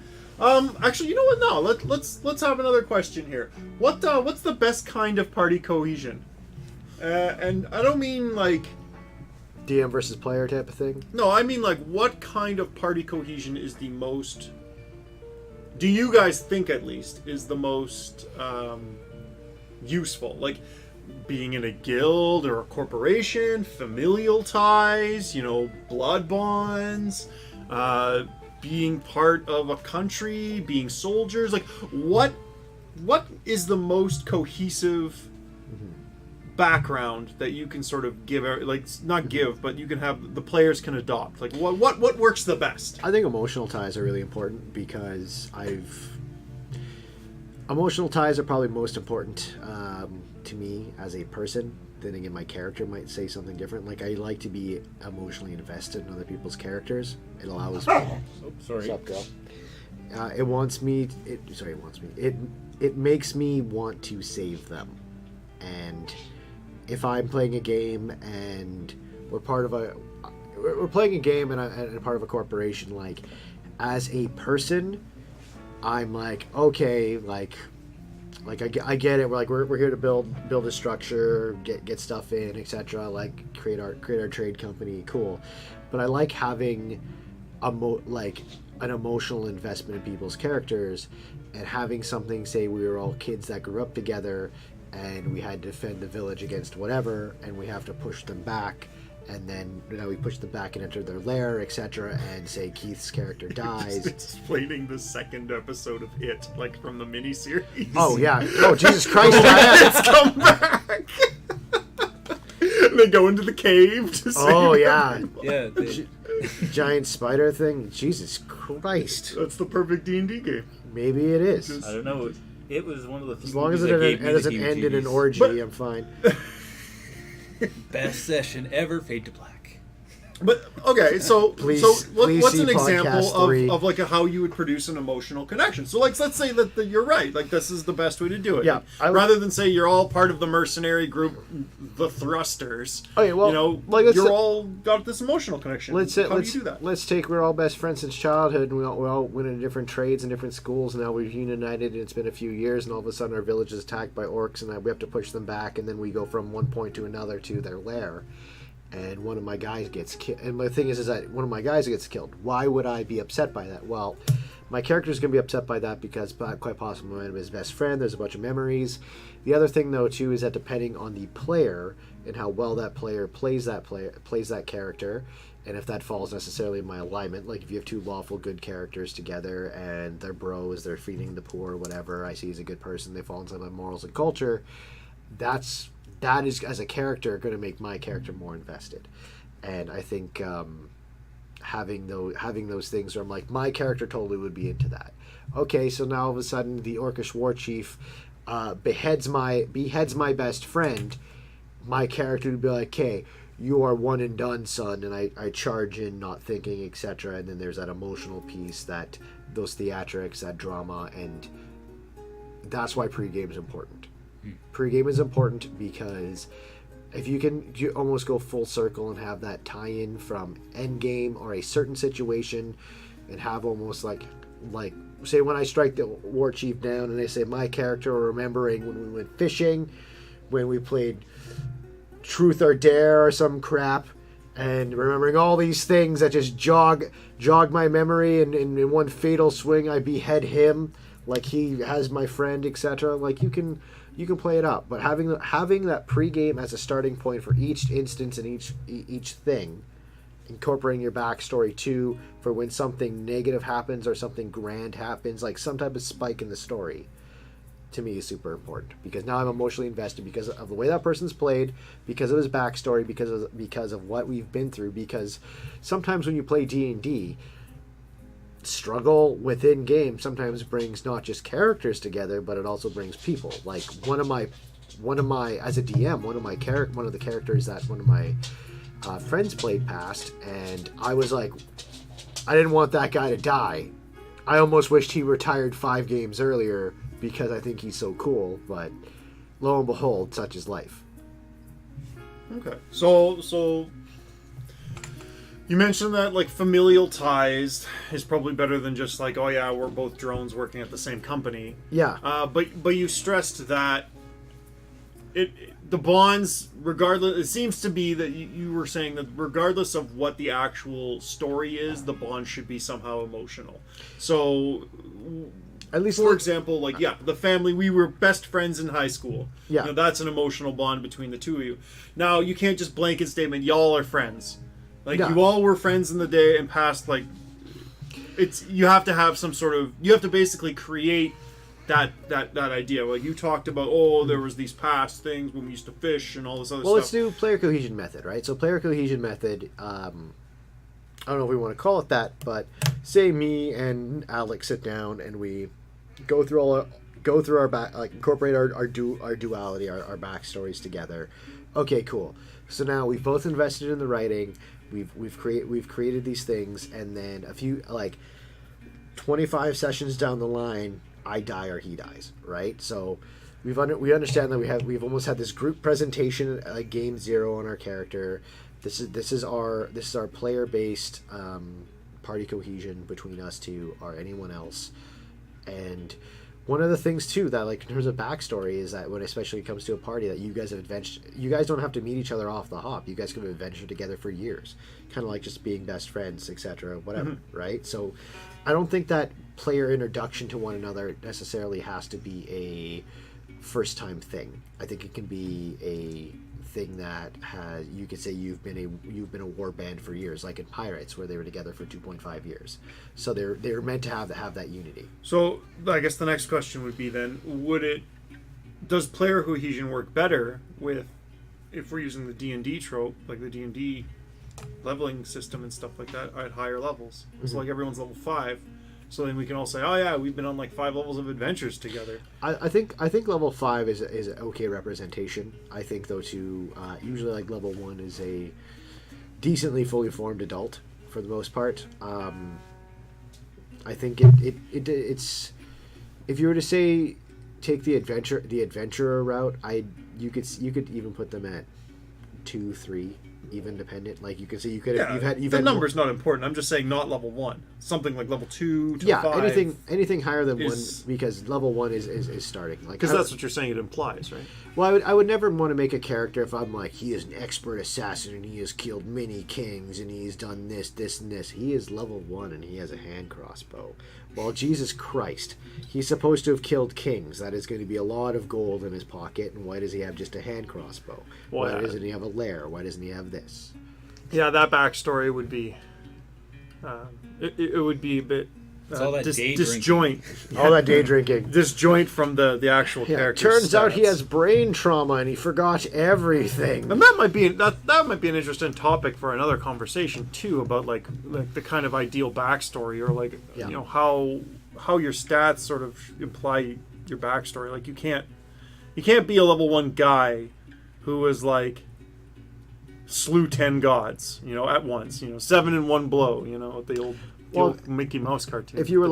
Actually, you know what? No, let's have another question here. What's the best kind of party cohesion? And I don't mean like DM versus player type of thing. no, I mean like what kind of party cohesion is the most? Do you guys think at least is the most useful? Like being in a guild or a corporation, familial ties, blood bonds, being part of a country, being soldiers. Like what is the most cohesive background that you can sort of give, like not give, but you can have the players can adopt? Like what works the best? I think emotional ties are really important because emotional ties are probably most important to me as a person. Then again, my character might say something different. Like I like to be emotionally invested in other people's characters. It allows me. Sorry. What's up, girl? It makes me want to save them. And if I'm playing a game and we're playing a game and a part of a corporation, like as a person, I'm like, okay, like I get it. We're here to build a structure, get stuff in, etc. Like create our trade company, cool. But I like having an emotional investment in people's characters, and having something, say we were all kids that grew up together, and we had to defend the village against whatever, and we have to push them back. And then we push them back and enter their lair, etc. And say Keith's character dies. Just explaining the second episode of It, like from the miniseries. Oh yeah! Oh Jesus Christ! Let's come back. And they go into the cave to Oh save yeah! everyone. Yeah. Giant spider thing. Jesus Christ! That's the perfect D&D game. Maybe it is. I don't know. It was one of the As long as it doesn't end in an orgy, But- I'm fine. Best session ever. Fade to Black. But okay, so Please what's see an example podcast 3. of like how you would produce an emotional connection? So like let's say that you're right, like this is the best way to do it. Yeah, rather than say you're all part of the mercenary group, the Thrusters. Okay, well, let's you're say- all got this emotional connection. Let's how do you do that? Let's take we're all best friends since childhood, and we all went into different trades and different schools, and now we're united, and it's been a few years, and all of a sudden our village is attacked by orcs, and we have to push them back, and then we go from one point to another to their lair. And one of my guys gets killed. And the thing is that one of my guys gets killed. Why would I be upset by that? Well, my character's going to be upset by that because quite possibly I'm his best friend. There's a bunch of memories. The other thing, though, too, is that depending on the player and how well that player plays that character, and if that falls necessarily in my alignment, like if you have two lawful good characters together and they're bros, they're feeding the poor, whatever, I see as a good person, they fall into my morals and culture, that is, as a character, going to make my character more invested. And I think having those things where I'm like, my character totally would be into that. Okay, so now all of a sudden the Orcish war chief beheads my best friend. My character would be like, okay, you are one and done, son, and I charge in not thinking, etc. And then there's that emotional piece, that those theatrics, that drama, and that's why pregame is important. Pre-game is important because if you almost go full circle and have that tie-in from endgame or a certain situation, and have almost like say when I strike the war chief down and they say my character remembering when we went fishing, when we played Truth or Dare or some crap, and remembering all these things that just jog my memory, and in one fatal swing I behead him like he has my friend, etc. Like you can play it up, but having that pregame as a starting point for each instance and each thing, incorporating your backstory too for when something negative happens or something grand happens, like some type of spike in the story, to me is super important, because now I'm emotionally invested because of the way that person's played, because of his backstory, because of what we've been through. Because sometimes when you play D&D, struggle within game sometimes brings not just characters together, but it also brings people. Like one of my as a DM, one of the characters that one of my friends played past, and I was like, I didn't want that guy to die. I almost wished he retired 5 games earlier because I think he's so cool, but lo and behold, such is life. Okay. So you mentioned that like familial ties is probably better than just like, oh yeah, we're both drones working at the same company. Yeah. But you stressed that the bonds, regardless, it seems to be that you were saying that regardless of what the actual story is, the bond should be somehow emotional. So, at least for example, like, yeah, the family, we were best friends in high school. Yeah. You know, that's an emotional bond between the two of you. Now, you can't just blanket statement, y'all are friends. Like, Yeah. you all were friends in the day and past, like, you have to have some sort of, you have to basically create that idea. Like you talked about, there was these past things when we used to fish and all this other stuff. Well, let's do player cohesion method, right? So player cohesion method, I don't know if we want to call it that, but say me and Alex sit down and we go through our back, like incorporate our duality, our backstories together. Okay, cool. So now we've both invested in the writing. We've created these things, and then a few 25 sessions down the line, I die or he dies, right? So we understand that we've almost had this group presentation at game 0 on our character. This is our player based party cohesion between us two or anyone else. And one of the things too that like in terms of backstory is that when especially comes to a party that you guys have adventured, you guys don't have to meet each other off the hop. You guys can adventure together for years, kind of like just being best friends, etc. Whatever, right? So I don't think that player introduction to one another necessarily has to be a first time thing. I think it can be a thing that has, you could say you've been a war band for years, like in Pirates where they were together for 2.5 years. So they're meant to have that unity. So I guess the next question would be then, does player cohesion work better with, if we're using the D&D trope, like the D&D leveling system and stuff like that at higher levels? So like everyone's level 5. So then we can all say, oh yeah, we've been on like 5 levels of adventures together. I think level 5 is an okay representation. I think though too, usually like level 1 is a decently fully formed adult for the most part. I think it's, if you were to say take the adventurer route, you could even put them at 2, 3. Even dependent, like you could say you've had number's not important. I'm just saying not level 1, something like level 2 to 5. anything higher than 1, because level 1 is starting, like because that's what you're saying it implies, right? Well, I would never want to make a character if I'm like, he is an expert assassin and he has killed many kings and he's done this and this. He is level 1 and he has a hand crossbow. Well, Jesus Christ, he's supposed to have killed kings. That is going to be a lot of gold in his pocket, and why does he have just a hand crossbow? Why doesn't he have a lair? Why doesn't he have this? Yeah, that backstory would be it would be a bit all that day disjoint. All that day drinking. Disjoint from the actual character. Turns out he has brain trauma and he forgot everything. And that might be an interesting topic for another conversation too, about like the kind of ideal backstory, or like you know how your stats sort of imply your backstory. Like you can't be a level 1 guy who was like slew 10 gods, you know, at once, you know, 7 in one blow, you know, the old Mickey Mouse cartoon. If you were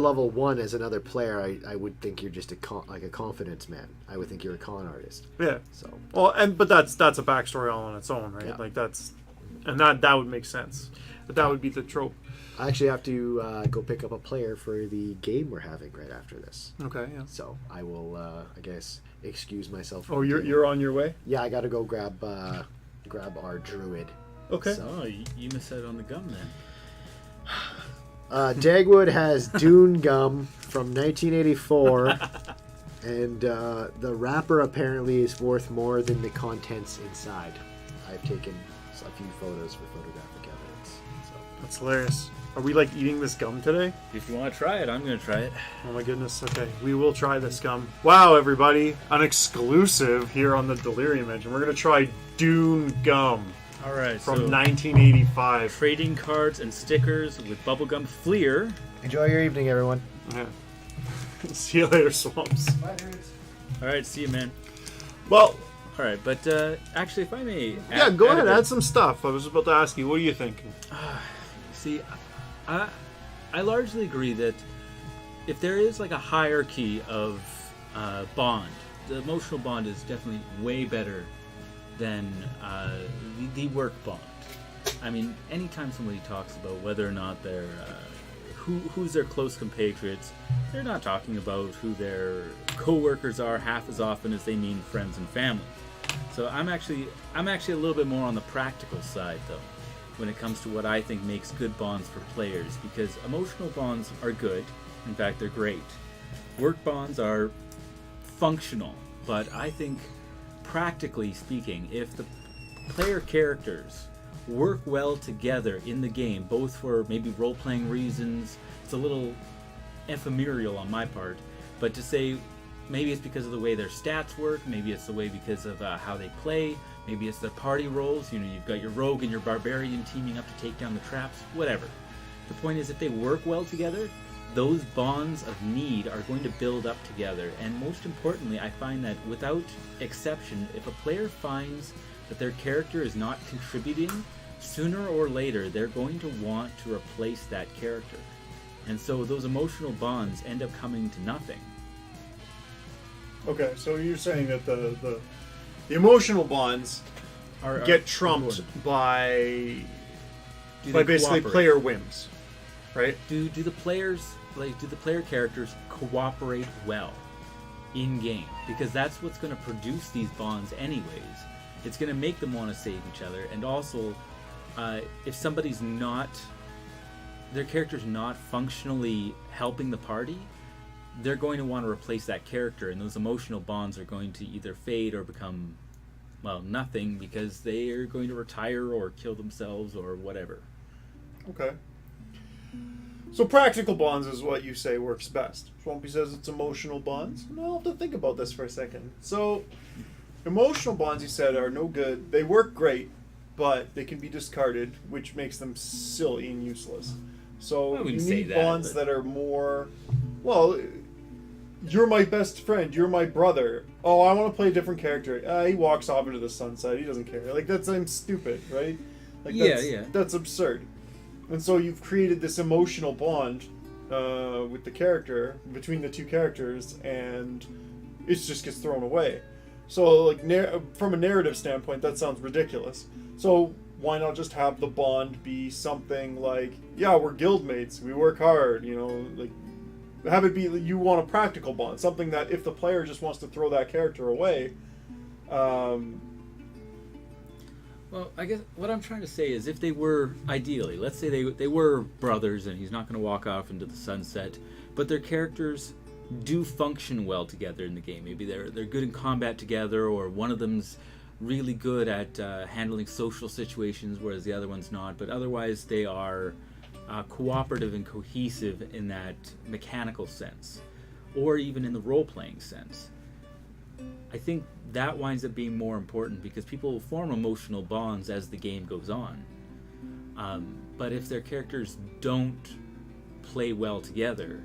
level 1 as another player, I would think you're just a confidence man. I would think you're a con artist. Yeah. So but that's a backstory all on its own, right? Yeah. Like that would make sense. But that would be the trope. I actually have to go pick up a player for the game we're having right after this. Okay. Yeah. So I will, I guess, excuse myself. Oh, you're on your way? Yeah, I got to go grab our druid. Okay. So you missed out on the gum then. Dagwood has Dune gum from 1984, and the wrapper apparently is worth more than the contents inside. I've taken a few photos for photographic evidence. So. That's hilarious. Are we like eating this gum today? If you want to try it, I'm going to try it. Oh my goodness. Okay, we will try this gum. Wow, everybody. An exclusive here on the Delirium Engine. We're going to try Dune gum All right. from 1985. Trading cards and stickers with bubblegum Fleer. Enjoy your evening, everyone. Yeah. See you later, Swamps. Bye, dudes. All right. See you, man. Well, All right. But actually, if I may... yeah, go ahead. a bit- Add some stuff. I was about to ask you, what are you thinking? See, I largely agree that if there is like a hierarchy of bond, the emotional bond is definitely way better than the work bond. I mean, anytime somebody talks about whether or not they're who's their close compatriots, they're not talking about who their co-workers are half as often as they mean friends and family. So I'm actually a little bit more on the practical side though, when it comes to what I think makes good bonds for players, because emotional bonds are good. In fact, they're great. Work bonds are functional, but I think practically speaking, if the player characters work well together in the game, both for maybe role-playing reasons, it's a little ephemeral on my part, but to say maybe it's because of the way their stats work, maybe it's the way because of how they play, maybe it's their party roles, you know, you've got your rogue and your barbarian teaming up to take down the traps, whatever. The point is, if they work well together, those bonds of need are going to build up together. And most importantly, I find that without exception, if a player finds that their character is not contributing, sooner or later they're going to want to replace that character. And so those emotional bonds end up coming to nothing. Okay, so you're saying that the emotional bonds get trumped by basically cooperate? player whims, right? Do the player characters cooperate well in game? Because that's what's going to produce these bonds anyways. It's going to make them want to save each other, and also if somebody's not, their character's not functionally helping the party, they're going to want to replace that character, and those emotional bonds are going to either fade or become, well, nothing, because they are going to retire or kill themselves or whatever. Okay. So practical bonds is what you say works best. Swampy says it's emotional bonds. And I'll have to think about this for a second. So emotional bonds, you said, are no good. They work great, but they can be discarded, which makes them silly and useless. I So you wouldn't say need that, bonds but- that are more, well, you're my best friend, you're my brother. Oh, I want to play a different character. He walks off into the sunset. He doesn't care. Like, that's stupid, right? Like, Yeah. That's absurd. And so you've created this emotional bond with the character, between the two characters, and it just gets thrown away. So, like, from a narrative standpoint, that sounds ridiculous. So why not just have the bond be something like, yeah, we're guildmates, we work hard, you know, like, have it be you want a practical bond, something that if the player just wants to throw that character away, Well, I guess what I'm trying to say is, if they were, ideally, let's say they were brothers and he's not going to walk off into the sunset, but their characters do function well together in the game. Maybe they're good in combat together, or one of them's really good at handling social situations, whereas the other one's not. But otherwise, they are cooperative and cohesive in that mechanical sense, or even in the role-playing sense. I think that winds up being more important, because people form emotional bonds as the game goes on. But if their characters don't play well together,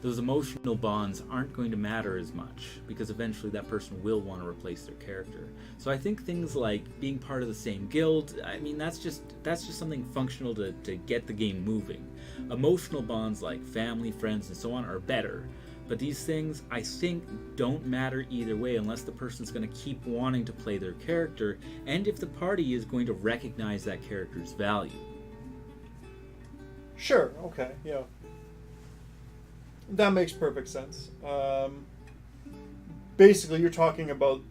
those emotional bonds aren't going to matter as much, because eventually that person will want to replace their character. So I think things like being part of the same guild, I mean, that's just something functional to get the game moving. Emotional bonds like family, friends, and so on are better. But these things, I think, don't matter either way, unless the person's going to keep wanting to play their character, and if the party is going to recognize that character's value. sure, okay, yeah. That makes perfect sense. Basically, you're talking about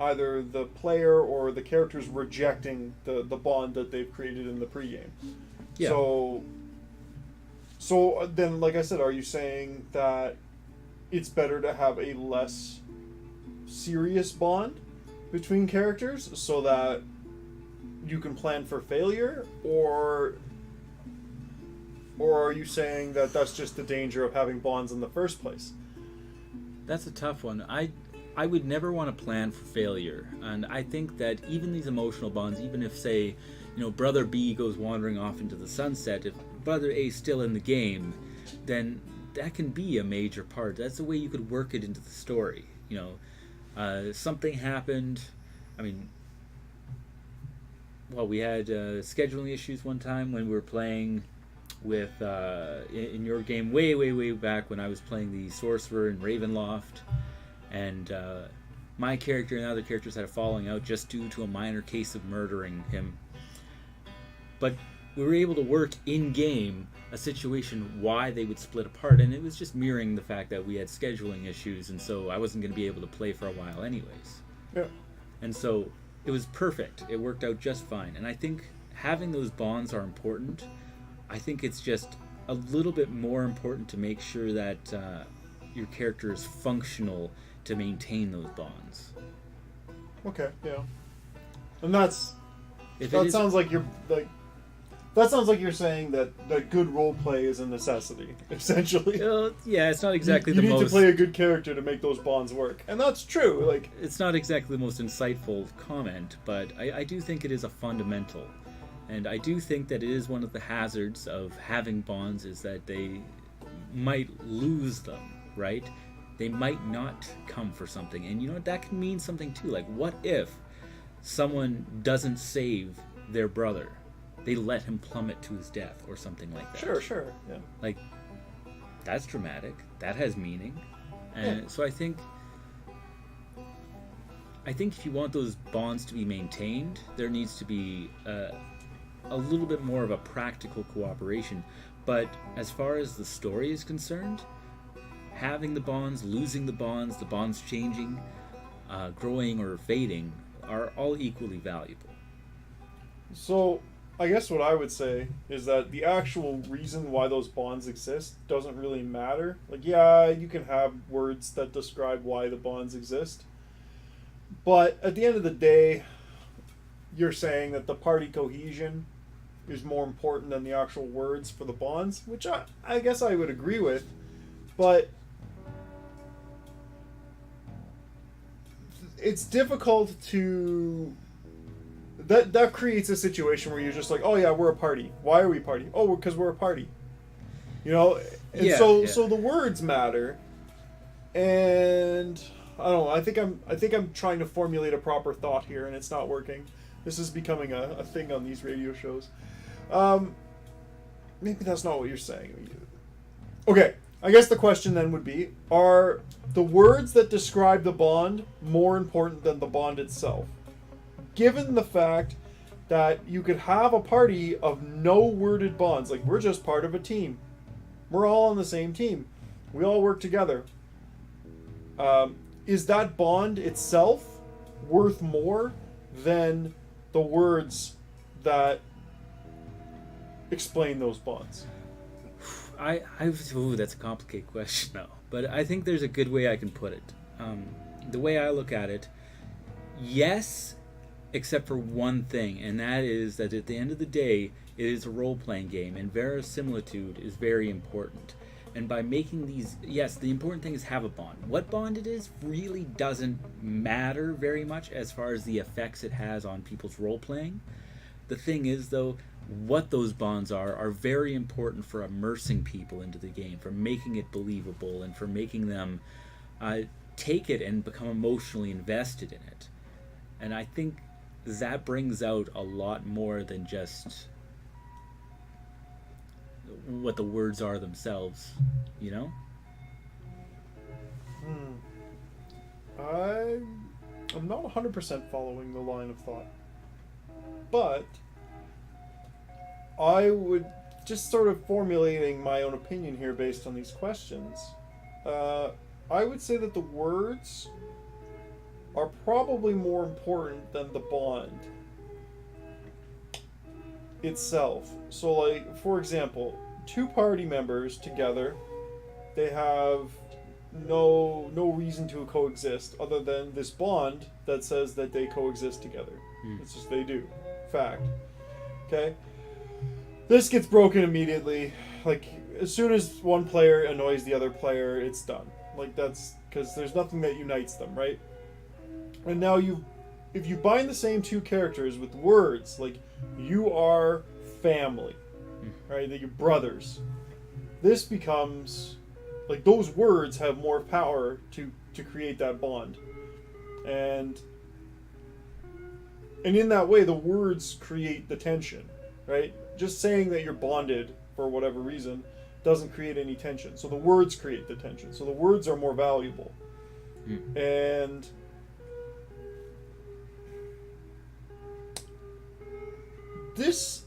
either the player or the characters rejecting the bond that they've created in the pregame. Yeah. So then, like I said, are you saying that it's better to have a less serious bond between characters so that you can plan for failure? Or Or are you saying that that's just the danger of having bonds in the first place? That's a tough one. I would never want to plan for failure, and I think that even these emotional bonds, even if, say, brother B goes wandering off into the sunset, if brother A is still in the game, then that can be a major part. That's the way you could work it into the story. Something happened. I mean, well, we had scheduling issues one time when we were playing with in your game way back when I was playing the sorcerer in Ravenloft, and my character and other characters had a falling out just due to a minor case of murdering him. But we were able to work in game a situation why they would split apart, and it was just mirroring the fact that we had scheduling issues, and so I wasn't going to be able to play for a while anyways. Yeah. And so it was perfect. It worked out just fine. And I think having those bonds are important. I think it's just a little bit more important to make sure that your character is functional to maintain those bonds. Okay, yeah. And that sounds like you're saying that good role play is a necessity, essentially. Yeah, it's not exactly you the need most... to play a good character to make those bonds work. And that's true. Like, it's not exactly the most insightful comment, but I do think it is a fundamental. And I do think that it is one of the hazards of having bonds is that they might lose them, right? They might not come for something. And that can mean something too. Like, what if someone doesn't save their brother? They let him plummet to his death or something like that. Sure, yeah. Like, that's dramatic. That has meaning. And so I think if you want those bonds to be maintained, there needs to be a little bit more of a practical cooperation. But as far as the story is concerned, having the bonds, losing the bonds changing, growing or fading, are all equally valuable. So, I guess what I would say is that the actual reason why those bonds exist doesn't really matter. Like, yeah, you can have words that describe why the bonds exist. But at the end of the day, you're saying that the party cohesion is more important than the actual words for the bonds, which I guess I would agree with. But it's difficult to... That creates a situation where you're just like, oh yeah, we're a party. Why are we a party? Oh, because we're a party. And so the words matter. And I don't know. I think I'm trying to formulate a proper thought here, and it's not working. This is becoming a thing on these radio shows. Maybe that's not what you're saying. Okay, I guess the question then would be, are the words that describe the bond more important than the bond itself? Given the fact that you could have a party of no worded bonds, like we're just part of a team. We're all on the same team. We all work together. Is that bond itself worth more than the words that explain those bonds? That's a complicated question, though. But I think there's a good way I can put it. The way I look at it, yes, except for one thing, and that is that at the end of the day, it is a role-playing game, and verisimilitude is very important. And by making these, yes, the important thing is have a bond. What bond it is really doesn't matter very much as far as the effects it has on people's role-playing. The thing is, though, what those bonds are very important for immersing people into the game, for making it believable, and for making them take it and become emotionally invested in it. And I think that brings out a lot more than just what the words are themselves, I'm not 100% following the line of thought. But I would just sort of formulating my own opinion here based on these questions. I would say that the words are probably more important than the bond itself. So, like, for example, two party members together, they have no reason to coexist other than this bond that says that they coexist together. It's just they do. Fact. Okay? this gets broken immediately. Like, as soon as one player annoys the other player, it's done. Like, that's because there's nothing that unites them, right? And now if you bind the same two characters with words, like, you are family, right? That you're brothers. This becomes, like, those words have more power to create that bond. And in that way, the words create the tension, right? Just saying that you're bonded for whatever reason doesn't create any tension. So the words create the tension. So the words are more valuable. And this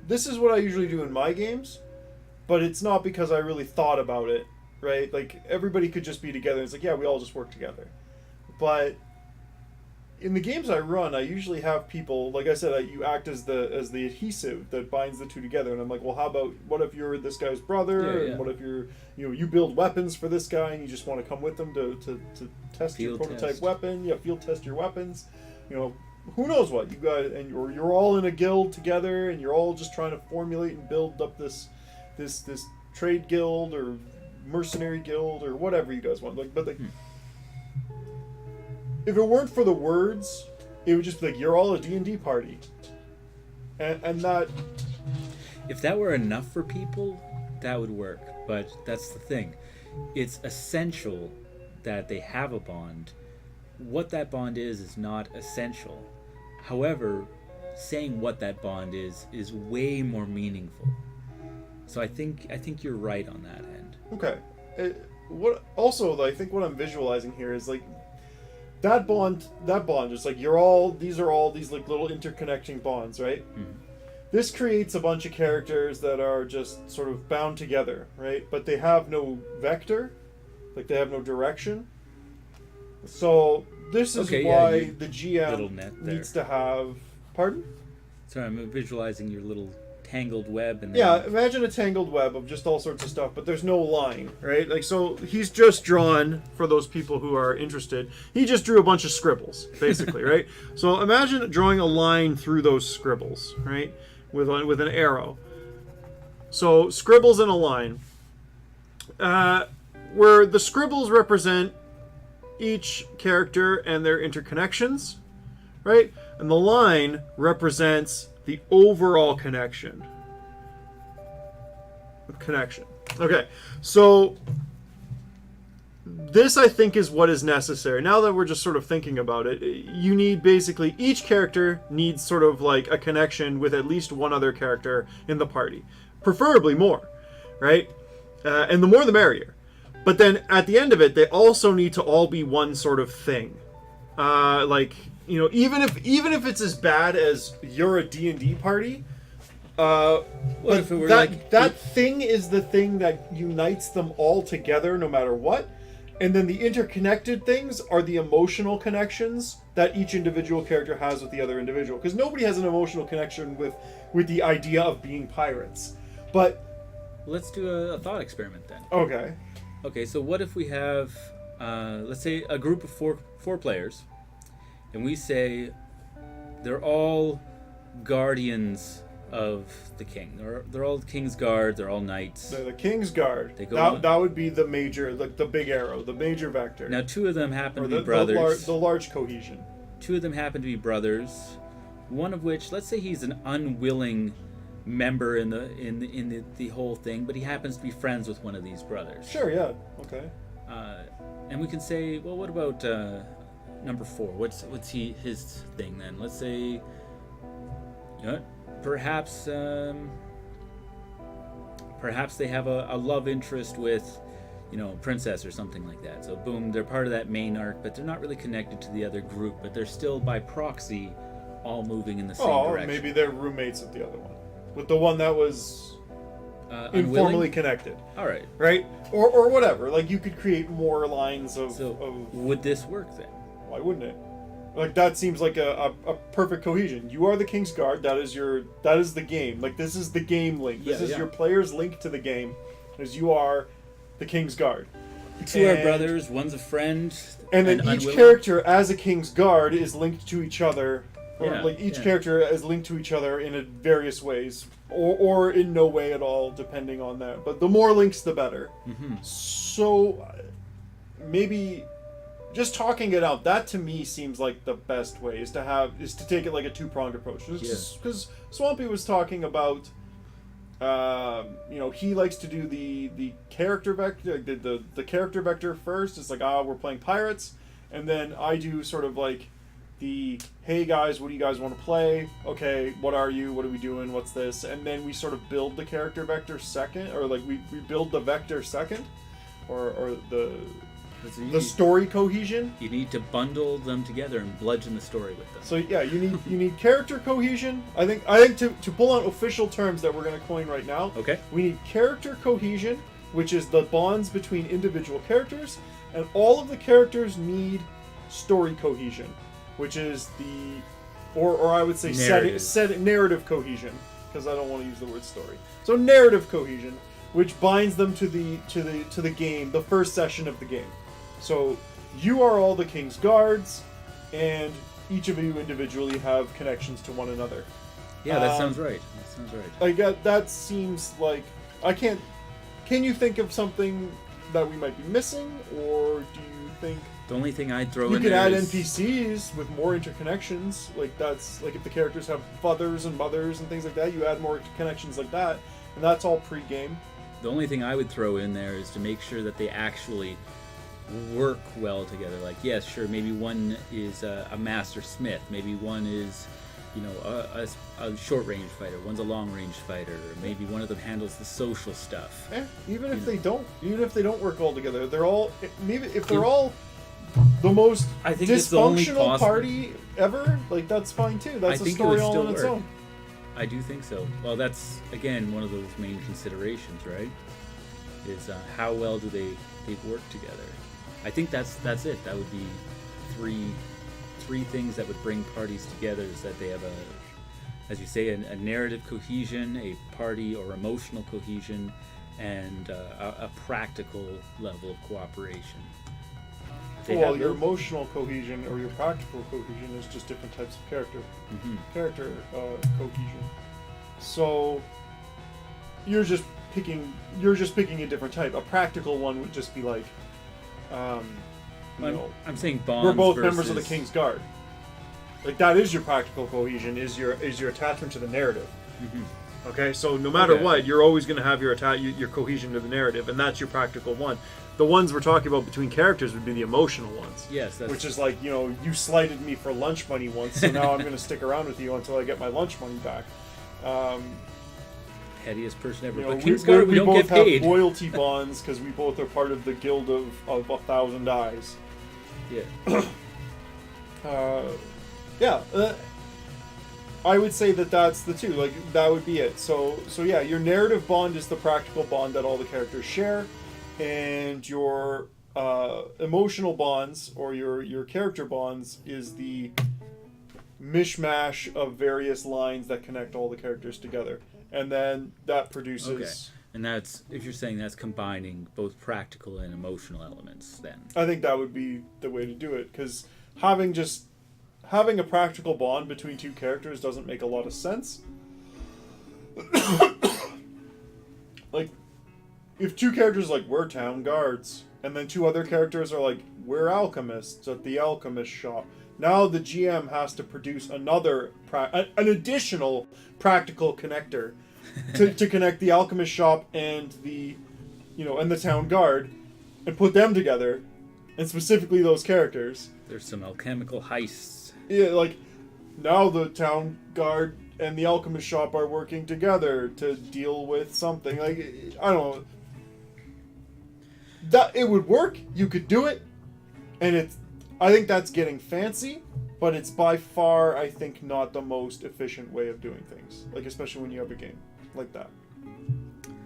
is what I usually do in my games, but it's not because I really thought about it, right? Like, everybody could just be together. It's like, yeah, we all just work together. But in the games I run, I usually have people, like I said, you act as the adhesive that binds the two together. And I'm like, well, what if you're this guy's brother? And what if you build weapons for this guy and you just want to come with them to test your prototype weapon? Yeah, field test your weapons. Who knows what you guys, and you're all in a guild together, and you're all just trying to formulate and build up this trade guild or mercenary guild or whatever you guys want. If it weren't for the words, it would just be like, you're all a D&D party, and that. If that were enough for people, that would work. But that's the thing; it's essential that they have a bond. What that bond is not essential. However, saying what that bond is way more meaningful. So I think you're right on that end. Okay. I think what I'm visualizing here is like that bond, just like these are all these like little interconnecting bonds, right? Mm-hmm. This creates a bunch of characters that are just sort of bound together, right? But they have no vector, like they have no direction. So this is why the GM needs to have. Pardon? Sorry, I'm visualizing your little tangled web. And imagine a tangled web of just all sorts of stuff, but there's no line, right? Like, so he's just drawn, for those people who are interested, he just drew a bunch of scribbles, basically, right? So imagine drawing a line through those scribbles, right? With an arrow. So scribbles in a line, where the scribbles represent each character and their interconnections, right? And the line represents the overall connection. Okay, so this, I think, is what is necessary. Now that we're just sort of thinking about it, you need basically, each character needs sort of like a connection with at least one other character in the party. Preferably more, right? And the more the merrier. But then at the end of it, they also need to all be one sort of thing. Even if it's as bad as you're a D&D party, what if it were that thing is the thing that unites them all together no matter what. And then the interconnected things are the emotional connections that each individual character has with the other individual. Because nobody has an emotional connection with the idea of being pirates. But let's do a thought experiment then. Okay, so what if we have, let's say, a group of four players, and we say they're all guardians of the king. They're all King's Guard. They're all knights. They're the King's Guard. That would be the major, like the big arrow, the major vector. Now, two of them happen to be brothers. The large cohesion. Two of them happen to be brothers. One of which, let's say, he's an unwilling member in the whole thing, but he happens to be friends with one of these brothers. Sure. Yeah. Okay. And we can say, well, what about number 4? What's his thing then? Let's say, perhaps they have a love interest with, princess or something like that. So boom, they're part of that main arc, but they're not really connected to the other group, but they're still by proxy all moving in the same direction. Maybe they're roommates with the other one, with the one that was informally connected. All right. Right? Or whatever. Like, you could create more lines of... would this work then? Why wouldn't it? Like, that seems like a perfect cohesion. You are the King's Guard. That is the game. Like, this is the game link. This is your player's link to the game, as you are the King's Guard. Two are brothers. One's a friend. And then each character, as a King's Guard, is linked to each other Or Yeah, like each yeah. character is linked to each other in various ways, or in no way at all, depending on that. But the more links, the better. Mm-hmm. So maybe just talking it out, that to me seems like the best way is to take it like a two-pronged approach. Because Swampy was talking about, he likes to do the character vector, the character vector first. It's like, we're playing pirates, and then I do sort of like hey guys, what do you guys want to play? Okay, what are you? What are we doing? What's this? And then we sort of build the character vector second, or like we build the vector second, or the story cohesion. You need to bundle them together and bludgeon the story with them. So yeah, you need character cohesion. I think to pull out official terms that we're going to coin right now. Okay. We need character cohesion, which is the bonds between individual characters, and all of the characters need story cohesion, which is or I would say narrative cohesion, because I don't want to use the word story. So narrative cohesion, which binds them to the game, the first session of the game. So you are all the King's Guards, and each of you individually have connections to one another. Yeah, that sounds right. That seems like Can you think of something that we might be missing, or do you think the only thing I'd throw you in could there add is NPCs with more interconnections? Like that's like if the characters have fathers and mothers and things like that, you add more connections like that, and that's all pre-game. the only thing I would throw in there is to make sure that they actually work well together. Like, yes, sure, maybe one is a master smith, maybe one is, a short range fighter, one's a long range fighter, or maybe one of them handles the social stuff. Even if they don't work all together, they're all if they're all the most I think it's the only dysfunctional party ever, like that's fine too. That's a story all on its own. I do think so. Well, that's again one of those main considerations, right? Is how well do they work together? I think that's it. That would be three things that would bring parties together. Is that they have as you say, a narrative cohesion, a party or emotional cohesion, and a practical level of cooperation. Well, your emotional cohesion or your practical cohesion is just different types of character cohesion. So you're just picking a different type. A practical one would just be like, I'm saying bonds. We're both versus... members of the King's Guard. Like that is your practical cohesion. Is your attachment to the narrative. Mm-hmm. Okay, so no matter what, you're always going to have your cohesion to the narrative, and that's your practical one. The ones we're talking about between characters would be the emotional ones. Yes, which is like, you slighted me for lunch money once, so now I'm going to stick around with you until I get my lunch money back. Pettiest person ever. But we King's Guard, we don't both get paid. have loyalty bonds because we both are part of the Guild of 1,000 Eyes. Yeah. I would say that's the two. Like that would be it. So yeah, your narrative bond is the practical bond that all the characters share, and your emotional bonds or your character bonds is the mishmash of various lines that connect all the characters together, and then that produces. Okay. And that's, if you're saying that's combining both practical and emotional elements, then I think that would be the way to do it, because having a practical bond between two characters doesn't make a lot of sense. Like, if two characters are like, we're town guards, and then two other characters are like, we're alchemists at the alchemist shop. Now the GM has to produce an additional practical connector to connect the alchemist shop and the town guard, and put them together, and specifically those characters. there's some alchemical heists. Yeah, like now the town guard and the alchemist shop are working together to deal with something. Like, I don't know. That it would work. You could do it, and I think that's getting fancy, but it's by far, I think, not the most efficient way of doing things. Like, especially when you have a game like that.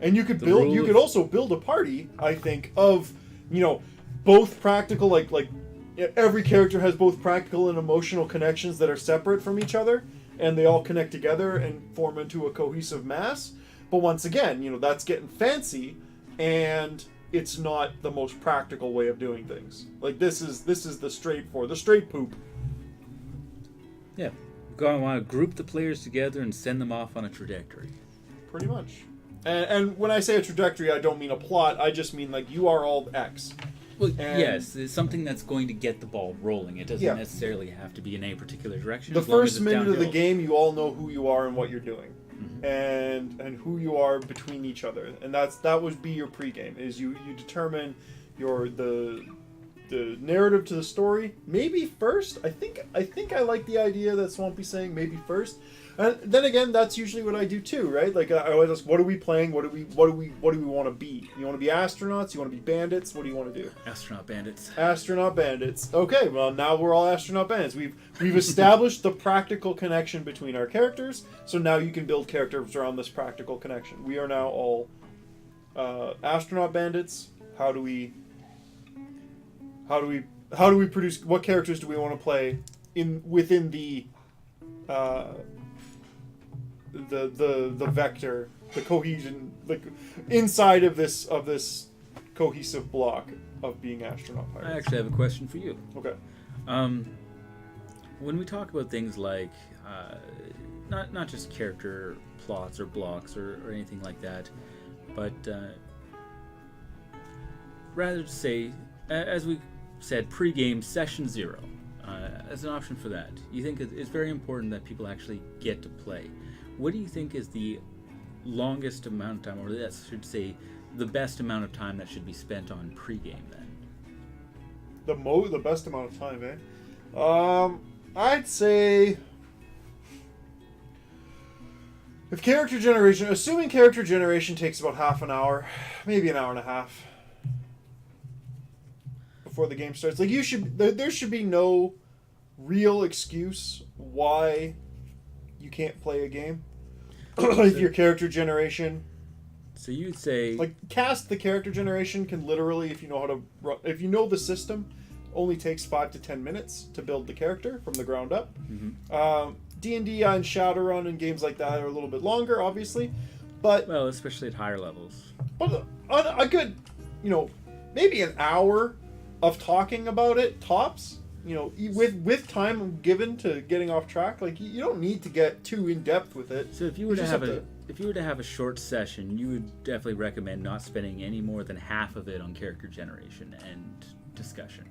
And you could also build a party, I think, of, both practical, like every character has both practical and emotional connections that are separate from each other, and they all connect together and form into a cohesive mass. But once again, that's getting fancy, and it's not the most practical way of doing things. Like, this is the straight poop. Yeah, I want to group the players together and send them off on a trajectory. Pretty much. And when I say a trajectory, I don't mean a plot. I just mean like you are all X. Well, And- yes, it's something that's going to get the ball rolling. It doesn't Yeah. necessarily have to be in a particular direction. The as long as first it's minute of the downhill. game, you all know who you are and what you're doing, Mm-hmm. and who you are between each other, and that would be your pregame. Is you determine the narrative to the story. Maybe first. I think I like the idea that Swampy's saying maybe first. And then again, that's usually what I do too, right? Like I always ask, what are we playing? What do we want to be? You want to be astronauts? You want to be bandits? What do you want to do? Astronaut bandits. Astronaut bandits. Okay, well now we're all astronaut bandits. We've established the practical connection between our characters, so now you can build characters around this practical connection. We are now all astronaut bandits. How do we produce? What characters do we want to play within the vector, the cohesion, like inside of this cohesive block of being astronaut I pirates? actually have a question for you. Okay. When we talk about things like not just character plots or blocks or anything like that, but rather to say, as we said, pre-game session 0 as an option for that. You think it's very important that people actually get to play. What do you think is the longest amount of time, or I should say, the best amount of time that should be spent on pre-game then? The best amount of time, eh? I'd say if character generation, assuming character generation takes about half an hour, maybe an hour and a half before the game starts. Like there should be no real excuse why you can't play a game. If your character generation, So you'd say, like the character generation can literally, if you know how to if you know the system, only takes 5 to 10 minutes to build the character from the ground up. D&D and Shadowrun and games like that are a little bit longer, obviously, but well, especially at higher levels. a good, maybe an hour of talking about it tops. With time given to getting off track, like you don't need to get too in depth with it. So if you were to have a short session, you would definitely recommend not spending any more than half of it on character generation and discussion.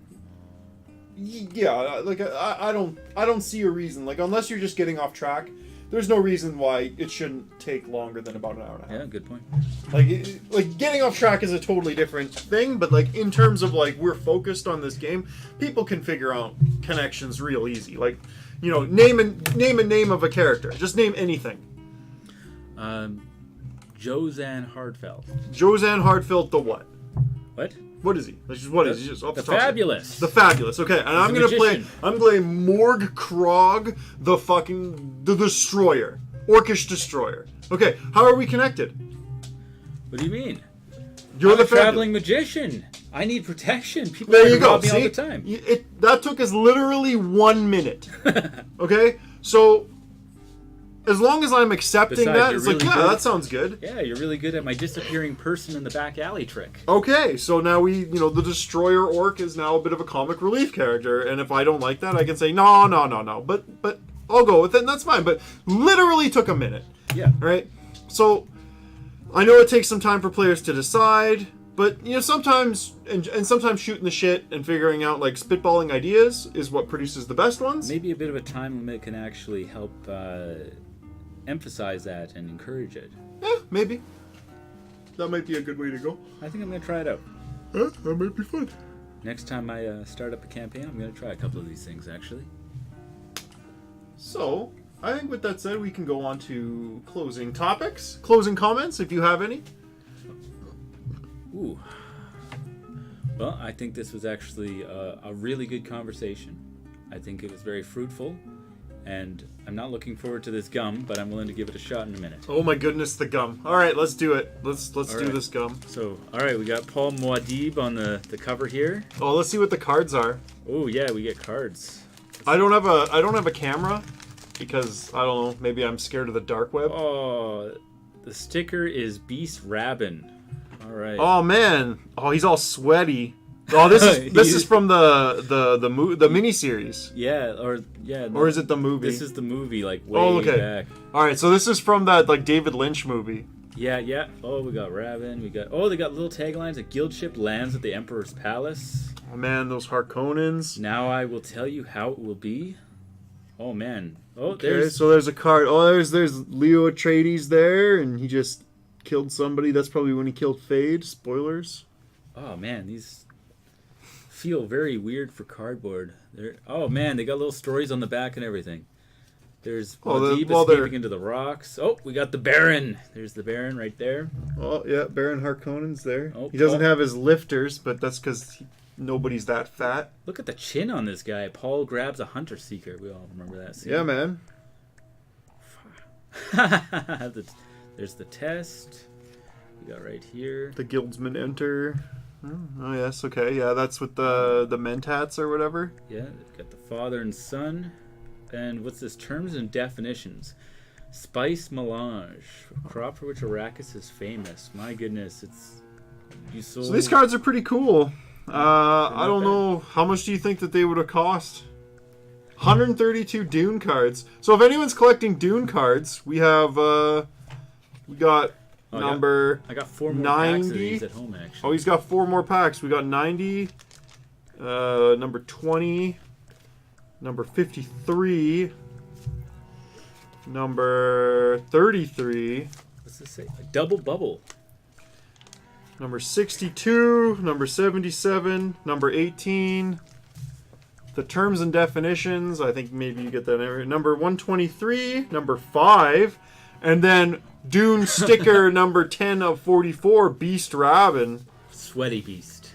Yeah, like I don't see a reason, like unless you're just getting off track, there's no reason why it shouldn't take longer than about an hour and a half. Yeah, good point. Like getting off track is a totally different thing, but like in terms of like we're focused on this game, people can figure out connections real easy. Like, name a name of a character. Just name anything. Josanne Hardfeld. Josanne Hardfeld the what? What? What is he? What is he? Just off The top of- Fabulous. The Fabulous. Okay, and I'm gonna play magician. Morg Krog, the Destroyer, Orcish Destroyer. Okay, how are we connected? What do you mean? You're I'm the a Fabulous. traveling magician. I need protection. People There try you to go. rob me all See, the time. that took us literally 1 minute. Okay, so as long as I'm accepting Besides, that, you're it's like, really yeah, good. that sounds good. Yeah, you're really good at my disappearing person in the back alley trick. Okay, so now the Destroyer Orc is now a bit of a comic relief character, and if I don't like that, I can say no, but I'll go with it, and that's fine. But literally took a minute. Yeah. Right? So I know it takes some time for players to decide, but sometimes and sometimes shooting the shit and figuring out like spitballing ideas is what produces the best ones. Maybe a bit of a time limit can actually help emphasize that and encourage it. Yeah, maybe. That might be a good way to go. I think I'm going to try it out. Yeah, that might be fun. Next time I start up a campaign, I'm going to try a couple of these things, actually. So, I think with that said, we can go on to closing topics, closing comments, if you have any. Ooh. Well, I think this was actually a really good conversation. I think it was very fruitful, and I'm not looking forward to this gum, but I'm willing to give it a shot in a minute. Oh my goodness, the gum. All right, let's do it. Let's do right. this gum. So, all right, we got Paul Muad'Dib on the cover here. Oh, let's see what the cards are. Oh yeah, we get cards. I don't have a camera because I don't know, maybe I'm scared of the dark web. Oh, the sticker is Beast Rabin. All right. Oh man. Oh, he's all sweaty. Oh, this is from the miniseries. Yeah, Or is it the movie? This is the movie, like way back. All right, so this is from that like David Lynch movie. Yeah. Oh, we got Raven. They got little taglines. A guild ship lands at the Emperor's Palace. Oh man, those Harkonnens. Now I will tell you how it will be. Oh man. Oh, Okay, so there's a card. Oh, there's Leo Atreides there, and he just killed somebody. That's probably when he killed Fade. Spoilers. Oh man, these feel very weird for cardboard. Oh man, they got little stories on the back and everything. There's Muad'Dib escaping into the rocks. Oh, we got the Baron. There's the Baron right there. Oh yeah, Baron Harkonnen's there. Oh, he doesn't have his lifters, but that's because nobody's that fat. Look at the chin on this guy. Paul grabs a hunter seeker. We all remember that scene. Yeah, man. There's the test. We got right here. The guildsmen enter. Oh yes, okay, yeah, that's with the mentats or whatever. Yeah, they've got the father and son. And what's this? Terms and definitions. Spice melange, a crop for which Arrakis is famous. My goodness, So these cards are pretty cool. I don't know, how much do you think that they would have cost? 132 Dune cards. So if anyone's collecting Dune cards, we have we got number I got 4 more 90. packs of these at home actually. Oh, he's got 4 more packs. We got 90, number 20, number 53, number 33. What's this say? A double bubble. Number 62, number 77, number 18. The terms and definitions, I think maybe you get that. Number 123, number 5, and then Dune sticker number 10 of 44, Beast Raven. Sweaty beast.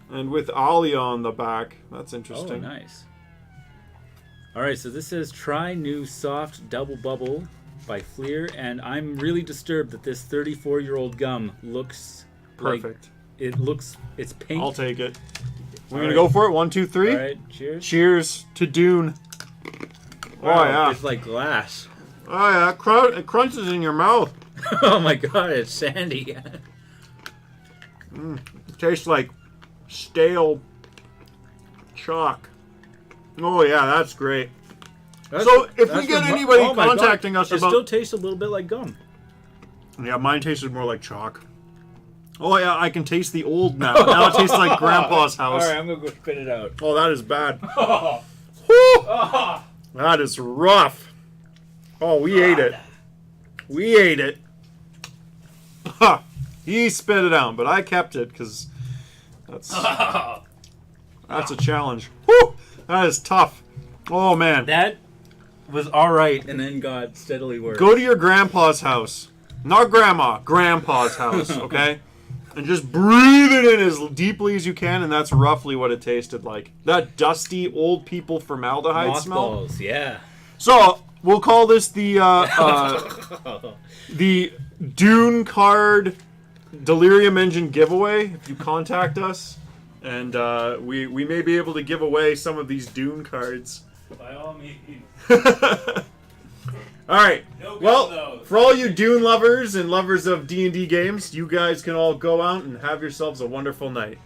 And with Ali on the back. That's Oh, interesting. nice. Alright, so this says try new soft double bubble by Fleer, and I'm really disturbed that this 34-year-old gum looks Perfect. It's pink. I'll take it. We're going to go for it. 1, 2, 3. Alright, cheers. Cheers to Dune. Wow, Oh, yeah. it's like glass. Oh, yeah. It crunches in your mouth. Oh my god, it's sandy. It tastes like stale chalk. Oh, yeah, that's great. So, if we get anybody contacting us it about... still tastes a little bit like gum. Yeah, mine tasted more like chalk. Oh, yeah, I can taste the old now. Now it tastes like Grandpa's house. Alright, I'm gonna go spit it out. Oh, that is bad. Oh. Whew. Oh. That is rough. Oh, we ate it. We ate it. Ha! He spit it out, but I kept it because that's a challenge. Whew! That is tough. Oh, man. That was alright, and then got steadily worse. Go to your grandpa's house. Not grandma. Grandpa's house, okay? And just breathe it in as deeply as you can, and that's roughly what it tasted like. That dusty old people formaldehyde smell. Mothballs, yeah. So, we'll call this the Dune card Delirium engine giveaway. If you contact us, and we may be able to give away some of these Dune cards. By all means. All right. No go, Well, though. for all you Dune lovers and lovers of D&D games, you guys can all go out and have yourselves a wonderful night.